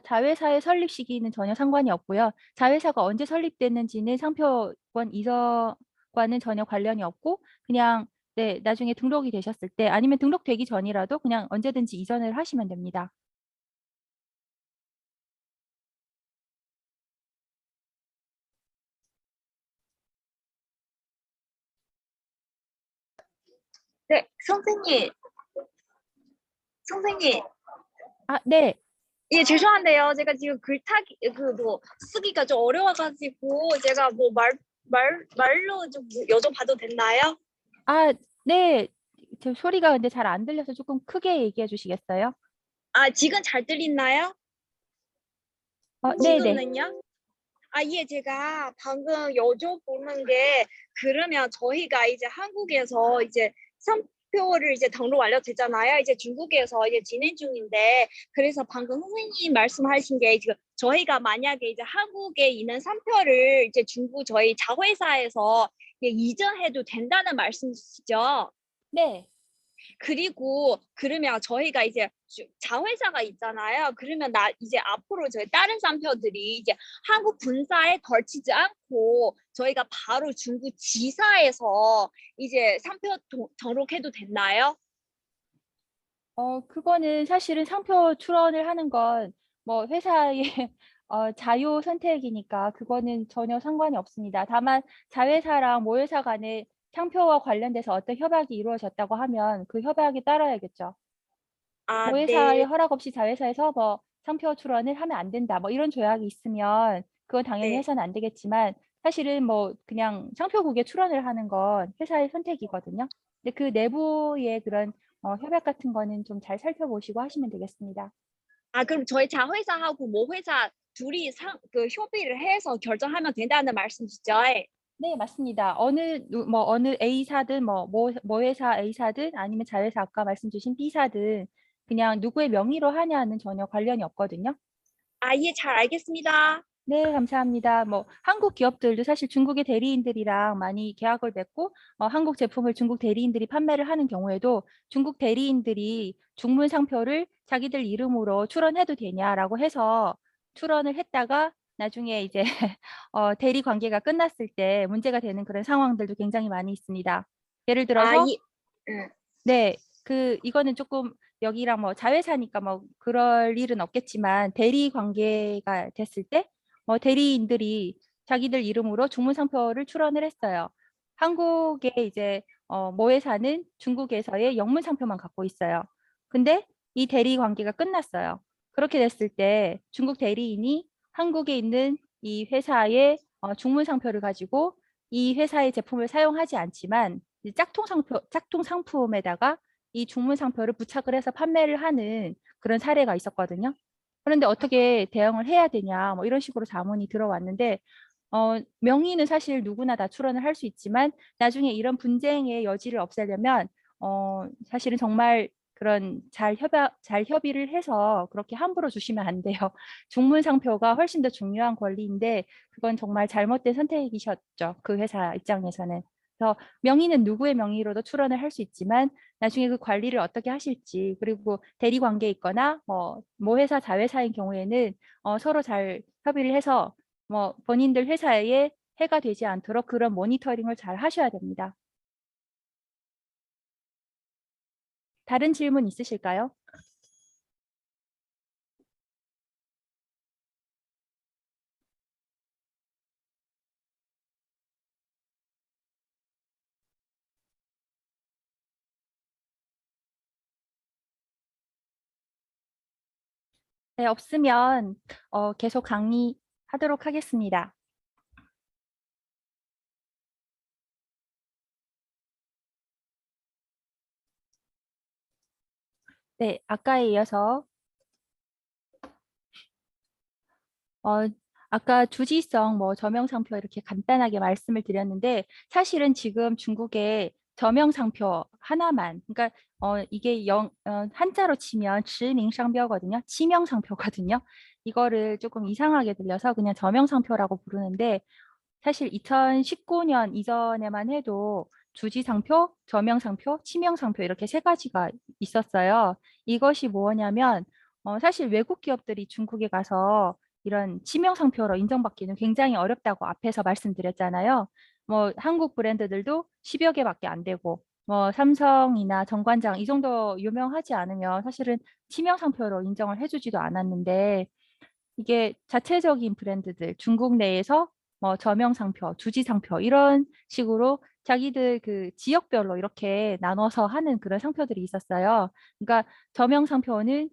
[SPEAKER 6] 자회사의 설립 시기는 전혀 상관이 없고요. 자회사가 언제 설립됐는지는 상표권 이전과는 전혀 관련이 없고 그냥 네, 나중에 등록이 되셨을 때 아니면 등록되기 전이라도 그냥 언제든지 이전을 하시면 됩니다.
[SPEAKER 7] 네, 선생님,
[SPEAKER 6] 네.
[SPEAKER 7] 예, 죄송한데요. 제가 지금 쓰기가 좀 어려워가지고, 제가 뭐 말로 좀 여쭤봐도 됐나요?
[SPEAKER 6] 네. 저 소리가 근데 잘 안 들려서 조금 크게 얘기해 주시겠어요?
[SPEAKER 7] 아, 지금 잘 들리나요?
[SPEAKER 6] 네네.
[SPEAKER 7] 지금은요? 아, 예, 제가 방금 여쭤보는 게, 그러면 저희가 이제 한국에서 이제 상표를 이제 등록 완료됐잖아요. 이제 중국에서 이제 진행 중인데, 그래서 방금 선생님 말씀하신 게 지금 저희가 만약에 이제 한국에 있는 상표를 이제 중국 저희 자회사에서 이전해도 된다는 말씀이시죠?
[SPEAKER 6] 네.
[SPEAKER 7] 그리고 그러면 저희가 이제 자회사가 있잖아요. 그러면 이제 앞으로 저희 다른 상표들이 이제 한국 본사에 걸치지 않고 저희가 바로 중국 지사에서 이제 상표 등록해도 됐나요?
[SPEAKER 6] 그거는 사실은 상표 출원을 하는 건 뭐 회사의 자유 선택이니까 그거는 전혀 상관이 없습니다. 다만 자회사랑 모회사 간에 상표와 관련돼서 어떤 협약이 이루어졌다고 하면 그 협약에 따라야겠죠.
[SPEAKER 7] 아,
[SPEAKER 6] 모회사의
[SPEAKER 7] 네,
[SPEAKER 6] 허락 없이 자회사에서 뭐 상표 출원을 하면 안 된다. 뭐 이런 조약이 있으면 그건 당연히
[SPEAKER 7] 네.
[SPEAKER 6] 해서는 안 되겠지만 사실은 뭐 그냥 상표국에 출원을 하는 건 회사의 선택이거든요. 근데 그 내부의 그런 협약 같은 거는 좀 잘 살펴보시고 하시면 되겠습니다.
[SPEAKER 7] 아, 그럼 저희 자회사하고 모회사 둘이 협의를 해서 결정하면 된다는 말씀이시죠?
[SPEAKER 6] 네, 맞습니다. 어느 A사든 모회사 A사든 아니면 자회사 아까 말씀 주신 B사든 그냥 누구의 명의로 하냐는 전혀 관련이 없거든요.
[SPEAKER 7] 아, 예, 잘 알겠습니다.
[SPEAKER 6] 네, 감사합니다. 한국 기업들도 사실 중국의 대리인들이랑 많이 계약을 맺고, 한국 제품을 중국 대리인들이 판매를 하는 경우에도 중국 대리인들이 중문 상표를 자기들 이름으로 출원해도 되냐라고 해서 출원을 했다가 나중에 이제 대리 관계가 끝났을 때 문제가 되는 그런 상황들도 굉장히 많이 있습니다. 예를
[SPEAKER 7] 아,
[SPEAKER 6] 들어서
[SPEAKER 7] 예. 응.
[SPEAKER 6] 네, 이거는 조금 여기랑 자회사니까 그럴 일은 없겠지만 대리 관계가 됐을 때 대리인들이 자기들 이름으로 중문상표를 출원을 했어요. 한국에 이제 모회사는 중국에서의 영문상표만 갖고 있어요. 근데 이 대리 관계가 끝났어요. 그렇게 됐을 때 중국 대리인이 한국에 있는 이 회사의 중문상표를 가지고 이 회사의 제품을 사용하지 않지만 짝퉁 상품에다가 이 중문 상표를 부착을 해서 판매를 하는 그런 사례가 있었거든요. 그런데 어떻게 대응을 해야 되냐, 뭐 이런 식으로 자문이 들어왔는데, 명의는 사실 누구나 다 출원을 할 수 있지만 나중에 이런 분쟁의 여지를 없애려면 사실은 정말 그런 잘 협의를 해서 그렇게 함부로 주시면 안 돼요. 중문 상표가 훨씬 더 중요한 권리인데 그건 정말 잘못된 선택이셨죠. 그 회사 입장에서는. 그래서 명의는 누구의 명의로도 출원을 할 수 있지만 나중에 그 관리를 어떻게 하실지, 그리고 대리 관계에 있거나 모 회사 자회사인 경우에는 서로 잘 협의를 해서 본인들 회사에 해가 되지 않도록 그런 모니터링을 잘 하셔야 됩니다. 다른 질문 있으실까요? 네, 없으면 계속 강의하도록 하겠습니다. 네, 아까에 이어서 아까 주지성, 저명상표 이렇게 간단하게 말씀을 드렸는데 사실은 지금 중국에 저명상표 하나만, 그러니까 이게 한자로 치면 지명상표거든요. 치명상표거든요. 이거를 조금 이상하게 들려서 그냥 저명상표라고 부르는데 사실 2019년 이전에만 해도 주지상표, 저명상표, 치명상표 이렇게 세 가지가 있었어요. 이것이 뭐냐면 사실 외국 기업들이 중국에 가서 이런 치명상표로 인정받기는 굉장히 어렵다고 앞에서 말씀드렸잖아요. 한국 브랜드들도 10여 개밖에 안 되고 삼성이나 정관장 이 정도 유명하지 않으면 사실은 치명상표로 인정을 해주지도 않았는데 이게 자체적인 브랜드들 중국 내에서 저명상표, 주지상표 이런 식으로 자기들 그 지역별로 이렇게 나눠서 하는 그런 상표들이 있었어요. 그러니까 저명상표는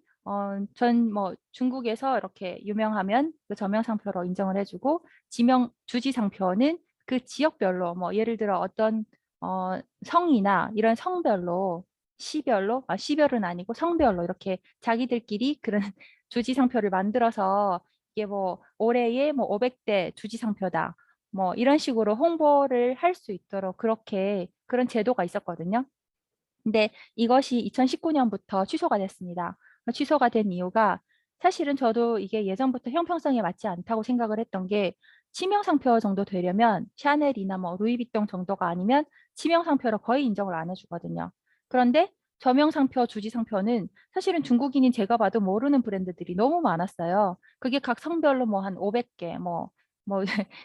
[SPEAKER 6] 중국에서 이렇게 유명하면 그 저명상표로 인정을 해주고 주지상표는 그 지역별로 예를 들어 어떤 성이나 이런 성별로 시별은 아니고 성별로 이렇게 자기들끼리 그런 주지상표를 만들어서 이게 올해에 500대 주지상표다. 이런 식으로 홍보를 할 수 있도록 그렇게 그런 제도가 있었거든요. 근데 이것이 2019년부터 취소가 됐습니다. 취소가 된 이유가 사실은 저도 이게 예전부터 형평성에 맞지 않다고 생각을 했던 게 치명상표 정도 되려면 샤넬이나 루이비통 정도가 아니면 치명상표로 거의 인정을 안 해주거든요. 그런데 저명상표, 주지상표는 사실은 중국인인 제가 봐도 모르는 브랜드들이 너무 많았어요. 그게 각 성별로 한 500개,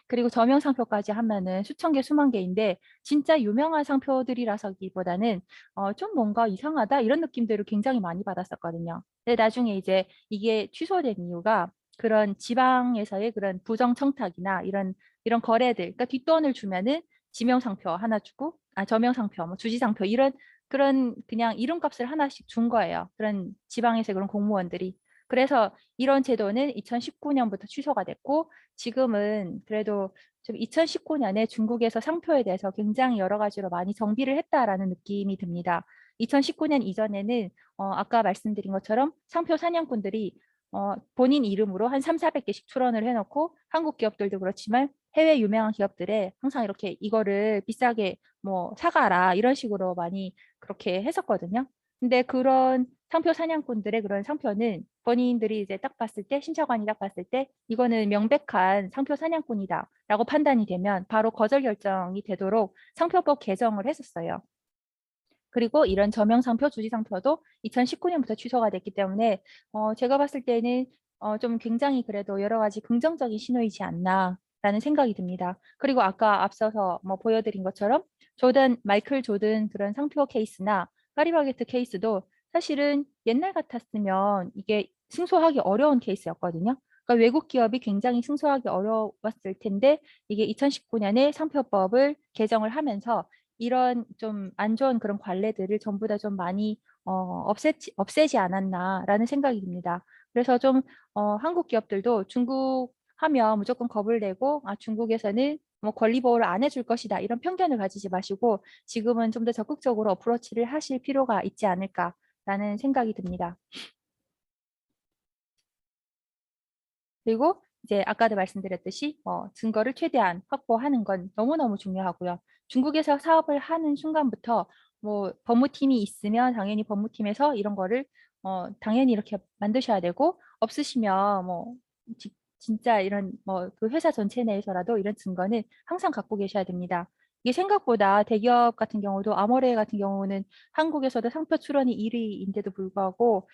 [SPEAKER 6] 그리고 저명상표까지 하면은 수천 개, 수만 개인데 진짜 유명한 상표들이라서기보다는 좀 뭔가 이상하다 이런 느낌들을 굉장히 많이 받았었거든요. 근데 나중에 이제 이게 취소된 이유가 그런 지방에서의 그런 부정 청탁이나 이런 거래들, 그러니까 뒷돈을 주면은 지명상표 하나 주고, 저명상표, 주지상표 이런 그런 그냥 이름값을 하나씩 준 거예요. 그런 지방에서 그런 공무원들이. 그래서 이런 제도는 2019년부터 취소가 됐고 지금은 그래도 좀 2019년에 중국에서 상표에 대해서 굉장히 여러 가지로 많이 정비를 했다라는 느낌이 듭니다. 2019년 이전에는 아까 말씀드린 것처럼 상표 사냥꾼들이 본인 이름으로 한 3, 400개씩 출원을 해놓고 한국 기업들도 그렇지만 해외 유명한 기업들에 항상 이렇게 이거를 비싸게 사가라 이런 식으로 많이 그렇게 했었거든요. 근데 그런 상표 사냥꾼들의 그런 상표는 본인들이 이제 딱 봤을 때 신차관이 딱 봤을 때 이거는 명백한 상표 사냥꾼이다라고 판단이 되면 바로 거절 결정이 되도록 상표법 개정을 했었어요. 그리고 이런 저명상표, 주지상표도 2019년부터 취소가 됐기 때문에 제가 봤을 때는 좀 굉장히 그래도 여러 가지 긍정적인 신호이지 않나라는 생각이 듭니다. 그리고 아까 앞서서 보여드린 것처럼 마이클 조던 그런 상표 케이스나 파리바게트 케이스도 사실은 옛날 같았으면 이게 승소하기 어려운 케이스였거든요. 그러니까 외국 기업이 굉장히 승소하기 어려웠을 텐데 이게 2019년에 상표법을 개정을 하면서 이런 좀 안 좋은 그런 관례들을 전부 다 좀 많이 없애지 않았나라는 생각이 듭니다. 그래서 좀 한국 기업들도 중국 하면 무조건 겁을 내고 중국에서는 뭐 권리 보호를 안 해줄 것이다 이런 편견을 가지지 마시고 지금은 좀 더 적극적으로 어프로치를 하실 필요가 있지 않을까라는 생각이 듭니다. 그리고 이제 아까도 말씀드렸듯이 증거를 최대한 확보하는 건 너무너무 중요하고요. 중국에서 사업을 하는 순간부터 뭐 법무팀이 있으면 당연히 법무팀에서 이런 거를 당연히 이렇게 만드셔야 되고 없으시면 뭐 진짜 이런 뭐 그 회사 전체 내에서라도 이런 증거는 항상 갖고 계셔야 됩니다. 이게 생각보다 대기업 같은 경우도 아모레 같은 경우는 한국에서도 상표 출원이 1위인데도 불구하고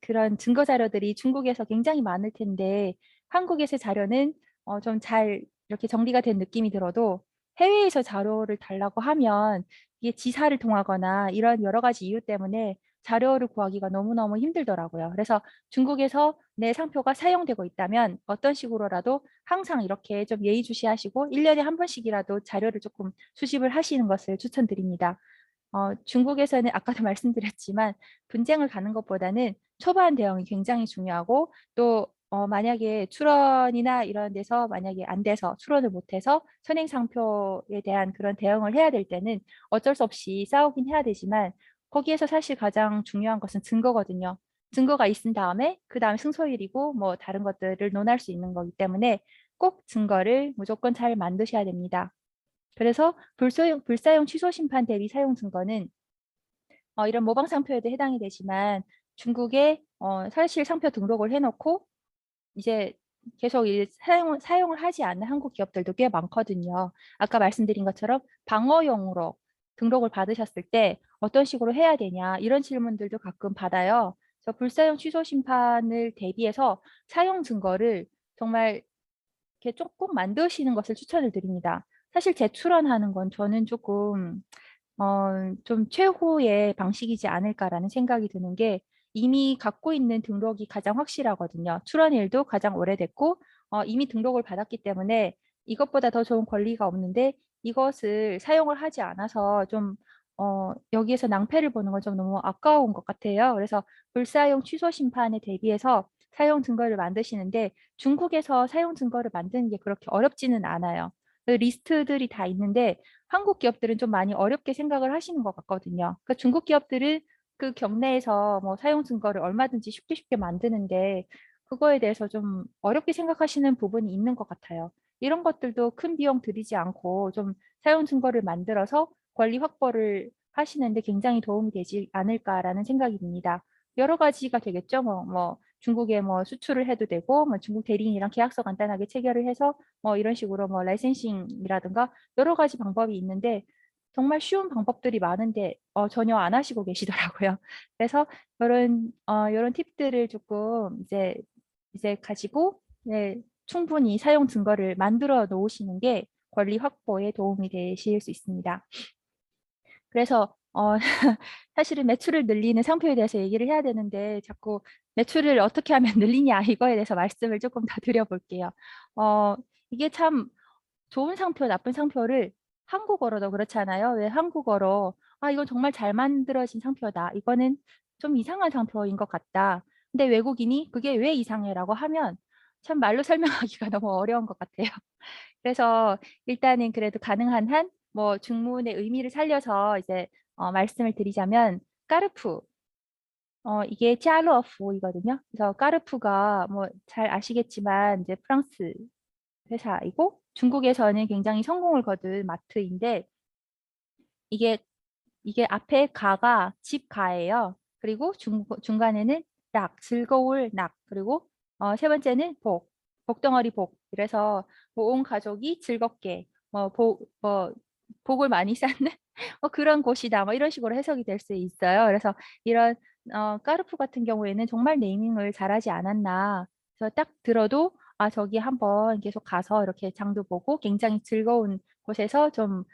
[SPEAKER 6] 그런 증거 자료들이 중국에서 굉장히 많을 텐데 한국에서 자료는 좀 잘 이렇게 정리가 된 느낌이 들어도 해외에서 자료를 달라고 하면 이게 지사를 통하거나 이런 여러 가지 이유 때문에 자료를 구하기가 너무너무 힘들더라고요. 그래서 중국에서 내 상표가 사용되고 있다면 어떤 식으로라도 항상 이렇게 좀 예의주시하시고 1년에 한 번씩이라도 자료를 조금 수집을 하시는 것을 추천드립니다. 중국에서는 아까도 말씀드렸지만 분쟁을 가는 것보다는 초반 대응이 굉장히 중요하고 또 만약에 출원이나 이런 데서 만약에 안 돼서 출원을 못해서 선행상표에 대한 그런 대응을 해야 될 때는 어쩔 수 없이 싸우긴 해야 되지만 거기에서 사실 가장 중요한 것은 증거거든요. 증거가 있은 다음에 그 다음 승소일이고 뭐 다른 것들을 논할 수 있는 거기 때문에 꼭 증거를 무조건 잘 만드셔야 됩니다. 그래서 불사용 취소 심판 대리 사용 증거는 이런 모방 상표에도 해당이 되지만 중국에 사실 상표 등록을 해놓고 이제 계속 사용을 하지 않는 한국 기업들도 꽤 많거든요. 아까 말씀드린 것처럼 방어용으로 등록을 받으셨을 때 어떤 식으로 해야 되냐 이런 질문들도 가끔 받아요. 그래서 불사용 취소 심판을 대비해서 사용 증거를 정말 이렇게 조금 만드시는 것을 추천을 드립니다. 사실 재출원하는 건 저는 조금 좀 최후의 방식이지 않을까라는 생각이 드는 게 이미 갖고 있는 등록이 가장 확실하거든요. 출원일도 가장 오래됐고 이미 등록을 받았기 때문에 이것보다 더 좋은 권리가 없는데 이것을 사용을 하지 않아서 좀 여기에서 낭패를 보는 건 좀 너무 아까운 것 같아요. 그래서 불사용 취소 심판에 대비해서 사용 증거를 만드시는데 중국에서 사용 증거를 만드는 게 그렇게 어렵지는 않아요. 그 리스트들이 다 있는데 한국 기업들은 좀 많이 어렵게 생각을 하시는 것 같거든요. 그러니까 중국 기업들은 그 경내에서 뭐 사용 증거를 얼마든지 쉽게 쉽게 만드는데 그거에 대해서 좀 어렵게 생각하시는 부분이 있는 것 같아요. 이런 것들도 큰 비용 들이지 않고 좀 사용 증거를 만들어서 권리 확보를 하시는데 굉장히 도움이 되지 않을까라는 생각이 듭니다. 여러 가지가 되겠죠. 뭐 중국에 뭐 수출을 해도 되고 뭐 중국 대리인이랑 계약서 간단하게 체결을 해서 뭐 이런 식으로 뭐 라이센싱이라든가 여러 가지 방법이 있는데 정말 쉬운 방법들이 많은데 전혀 안 하시고 계시더라고요. 그래서 이런 팁들을 조금 이제 가지고 네, 충분히 사용 증거를 만들어 놓으시는 게 권리 확보에 도움이 되실 수 있습니다. 그래서 사실은 매출을 늘리는 상표에 대해서 얘기를 해야 되는데 자꾸 매출을 어떻게 하면 늘리냐 이거에 대해서 말씀을 조금 더 드려볼게요. 이게 참 좋은 상표, 나쁜 상표를 한국어로도 그렇잖아요. 왜 한국어로 이건 정말 잘 만들어진 상표다. 이거는 좀 이상한 상표인 것 같다. 근데 외국인이 그게 왜 이상해라고 하면 참 말로 설명하기가 너무 어려운 것 같아요. 그래서 일단은 그래도 가능한 한 뭐 중문의 의미를 살려서 이제 말씀을 드리자면 까르푸 이게 짜르어프이거든요. 그래서 까르푸가 뭐 잘 아시겠지만 이제 프랑스 회사이고 중국에서는 굉장히 성공을 거둔 마트인데 이게 앞에 가가 집 가예요. 그리고 중간에는 락, 즐거울 락, 그리고 세 번째는 복덩어리 복. 그래서 뭐온 가족이 즐겁게 복을 많이 쌓는 그런 곳이다. 뭐 이런 식으로 해석이 될 수 있어요. 그래서 이런 까르푸 같은 경우에는 정말 네이밍을 잘하지 않았나. 그래서 딱 들어도 저기 한번 계속 가서 이렇게 장도 보고 굉장히 즐거운 곳에서 좀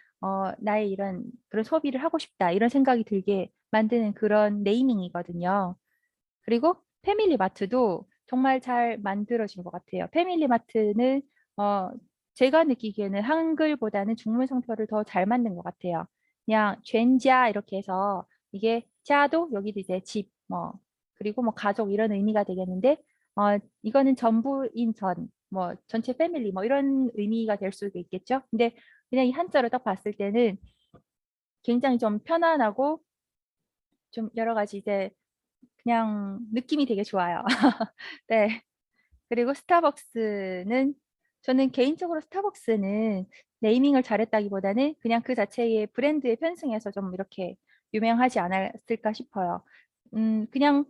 [SPEAKER 6] 나의 이런 그런 소비를 하고 싶다 이런 생각이 들게 만드는 그런 네이밍이거든요. 그리고 패밀리마트도 정말 잘 만들어진 것 같아요. 패밀리마트는 제가 느끼기에는 한글보다는 중문 성표를 더 잘 만든 것 같아요. 그냥全家이렇게 해서 이게 자도 여기도 이제 집 그리고 뭐 가족 이런 의미가 되겠는데 이거는 전부인 전 뭐 전체 패밀리 뭐 이런 의미가 될 수도 있겠죠. 근데 그냥 이 한자로 딱 봤을 때는 굉장히 좀 편안하고 좀 여러 가지 이제 그냥 느낌이 되게 좋아요. 네. 그리고 스타벅스는 저는 개인적으로 스타벅스는 네이밍을 잘했다기보다는 그냥 그 자체의 브랜드에 편승해서 좀 이렇게 유명하지 않았을까 싶어요. 그냥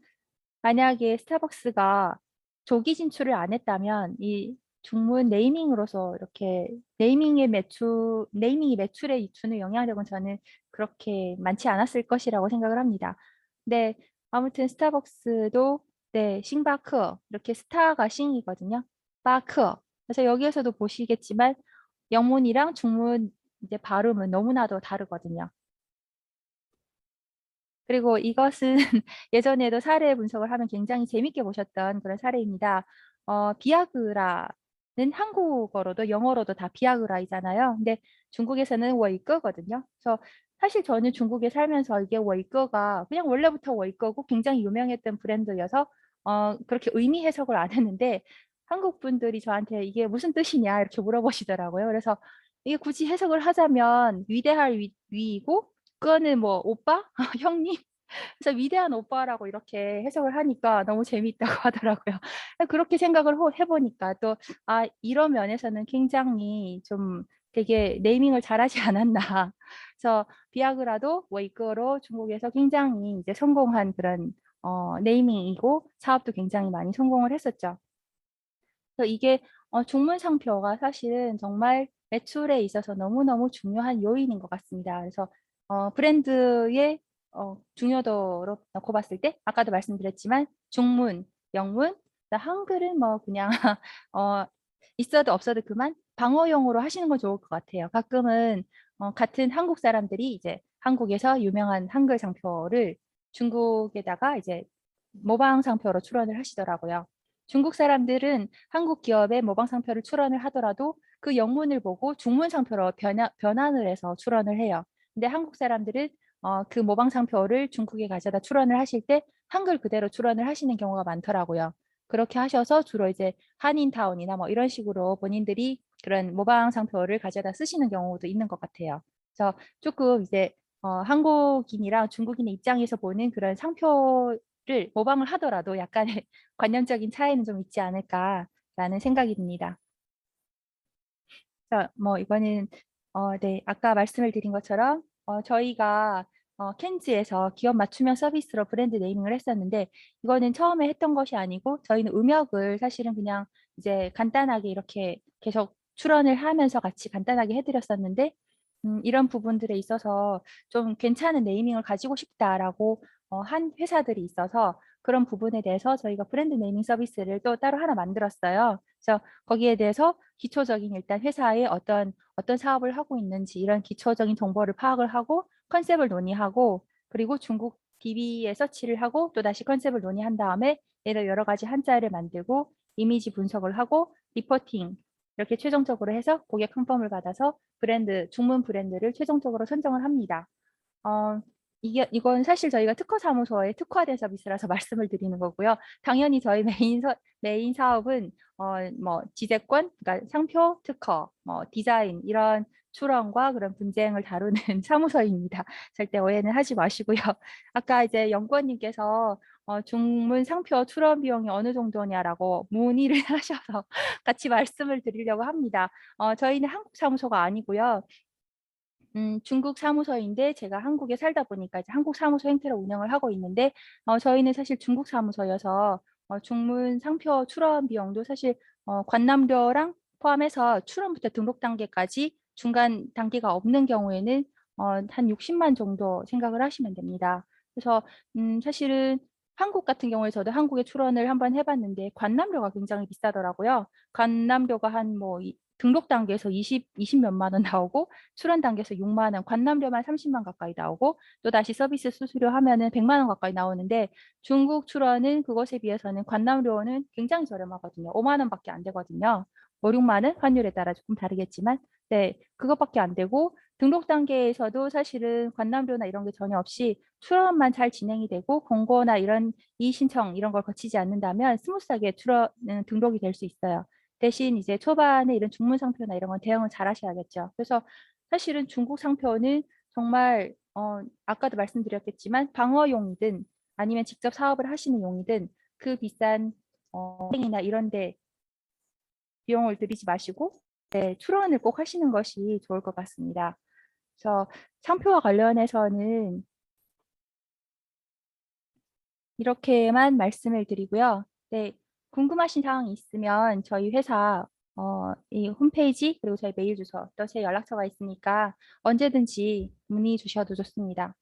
[SPEAKER 6] 만약에 스타벅스가 조기 진출을 안 했다면 이 중문 네이밍으로서 이렇게 네이밍이 매출에 주는 영향력은 저는 그렇게 많지 않았을 것이라고 생각을 합니다. 근데 아무튼 스타벅스도 네, 싱바크 이렇게 스타가 싱이거든요. 바크. 그래서 여기에서도 보시겠지만 영문이랑 중문 이제 발음은 너무나도 다르거든요. 그리고 이것은 예전에도 사례 분석을 하면 굉장히 재밌게 보셨던 그런 사례입니다. 비아그라는 한국어로도 영어로도 다 비아그라이잖아요. 근데 중국에서는 워이꺼거든요. 그래서 사실 저는 중국에 살면서 이게 워이꺼가 그냥 원래부터 워이꺼고 굉장히 유명했던 브랜드여서 그렇게 의미 해석을 안 했는데 한국 분들이 저한테 이게 무슨 뜻이냐 이렇게 물어보시더라고요. 그래서 이게 굳이 해석을 하자면 위대할 위이고 그거는 뭐 오빠? 형님? 그래서 위대한 오빠라고 이렇게 해석을 하니까 너무 재미있다고 하더라고요. 그렇게 생각을 해보니까 또, 아, 이런 면에서는 굉장히 좀 되게 네이밍을 잘하지 않았나. 그래서 비아그라도 워이꺼로 중국에서 굉장히 이제 성공한 그런 네이밍이고 사업도 굉장히 많이 성공을 했었죠. 그래서 이게 중문 상표가 사실은 정말 매출에 있어서 너무너무 중요한 요인인 것 같습니다. 그래서 브랜드의 중요도로 놓고 봤을 때 아까도 말씀드렸지만 중문, 영문, 한글은 뭐 그냥 어, 있어도 없어도 그만 방어용으로 하시는 건 좋을 것 같아요. 가끔은 같은 한국 사람들이 이제 한국에서 유명한 한글 상표를 중국에다가 이제 모방 상표로 출원을 하시더라고요. 중국 사람들은 한국 기업의 모방 상표를 출원을 하더라도 그 영문을 보고 중문 상표로 변환을 해서 출원을 해요. 근데 한국 사람들은 그 모방 상표를 중국에 가져다 출원을 하실 때 한글 그대로 출원을 하시는 경우가 많더라고요. 그렇게 하셔서 주로 이제 한인타운이나 뭐 이런 식으로 본인들이 그런 모방 상표를 가져다 쓰시는 경우도 있는 것 같아요. 그래서 조금 이제 한국인이랑 중국인의 입장에서 보는 그런 상표를 모방을 하더라도 약간의 관념적인 차이는 좀 있지 않을까라는 생각이 듭니다. 자, 뭐 이거는 네, 아까 말씀을 드린 것처럼 저희가 켄즈에서 기업 맞춤형 서비스로 브랜드 네이밍을 했었는데 이거는 처음에 했던 것이 아니고 저희는 음역을 사실은 그냥 이제 간단하게 이렇게 계속 출원을 하면서 같이 간단하게 해드렸었는데 이런 부분들에 있어서 좀 괜찮은 네이밍을 가지고 싶다라고 한 회사들이 있어서 그런 부분에 대해서 저희가 브랜드 네이밍 서비스를 또 따로 하나 만들었어요. 그래서 거기에 대해서 기초적인 일단 회사의 어떤 사업을 하고 있는지 이런 기초적인 정보를 파악을 하고 컨셉을 논의하고 그리고 중국 DB에 서치를 하고 또 다시 컨셉을 논의한 다음에 얘를 여러 가지 한자를 만들고 이미지 분석을 하고 리포팅 이렇게 최종적으로 해서 고객 컨펌을 받아서 중문 브랜드를 최종적으로 선정을 합니다. 이건 사실 저희가 특허 사무소에 특화된 서비스라서 말씀을 드리는 거고요. 당연히 저희 메인 사업은 뭐 지재권, 그러니까 상표, 특허, 뭐 디자인 이런 출원과 그런 분쟁을 다루는 사무소입니다. 절대 오해는 하지 마시고요. 아까 이제 연구원님께서 중문 상표 출원 비용이 어느 정도냐라고 문의를 하셔서 같이 말씀을 드리려고 합니다. 저희는 한국 사무소가 아니고요. 중국 사무소인데 제가 한국에 살다 보니까 이제 한국 사무소 형태로 운영을 하고 있는데 저희는 사실 중국 사무소여서 중문 상표 출원 비용도 사실 관람료랑 포함해서 출원부터 등록 단계까지 중간 단계가 없는 경우에는 한 60만 정도 생각을 하시면 됩니다. 그래서 사실은 한국 같은 경우에 저도 한국에 출원을 한번 해봤는데 관람료가 굉장히 비싸더라고요. 관람료가 한 뭐 등록 단계에서 20몇만 원 나오고 출원 단계에서 6만 원, 관람료만 30만 가까이 나오고 또 다시 서비스 수수료 하면은 100만 원 가까이 나오는데 중국 출원은 그것에 비해서는 관람료는 굉장히 저렴하거든요. 5만 원밖에 안 되거든요. 5, 6만 원 환율에 따라 조금 다르겠지만 네, 그것밖에 안 되고 등록 단계에서도 사실은 관람료나 이런 게 전혀 없이 출원만 잘 진행이 되고 공고나 이런 이의 신청 이런 걸 거치지 않는다면 스무스하게 등록이 될 수 있어요. 대신 이제 초반에 이런 중문 상표나 이런 건 대응을 잘 하셔야겠죠. 그래서 사실은 중국 상표는 정말 아까도 말씀드렸겠지만 방어용이든 아니면 직접 사업을 하시는 용이든 그 비싼 행이나 이런 데 비용을 들이지 마시고 네, 출원을 꼭 하시는 것이 좋을 것 같습니다. 그래서 상표와 관련해서는 이렇게만 말씀을 드리고요. 네, 궁금하신 사항이 있으면 저희 회사 이 홈페이지 그리고 저희 메일 주소 또 제 연락처가 있으니까 언제든지 문의 주셔도 좋습니다.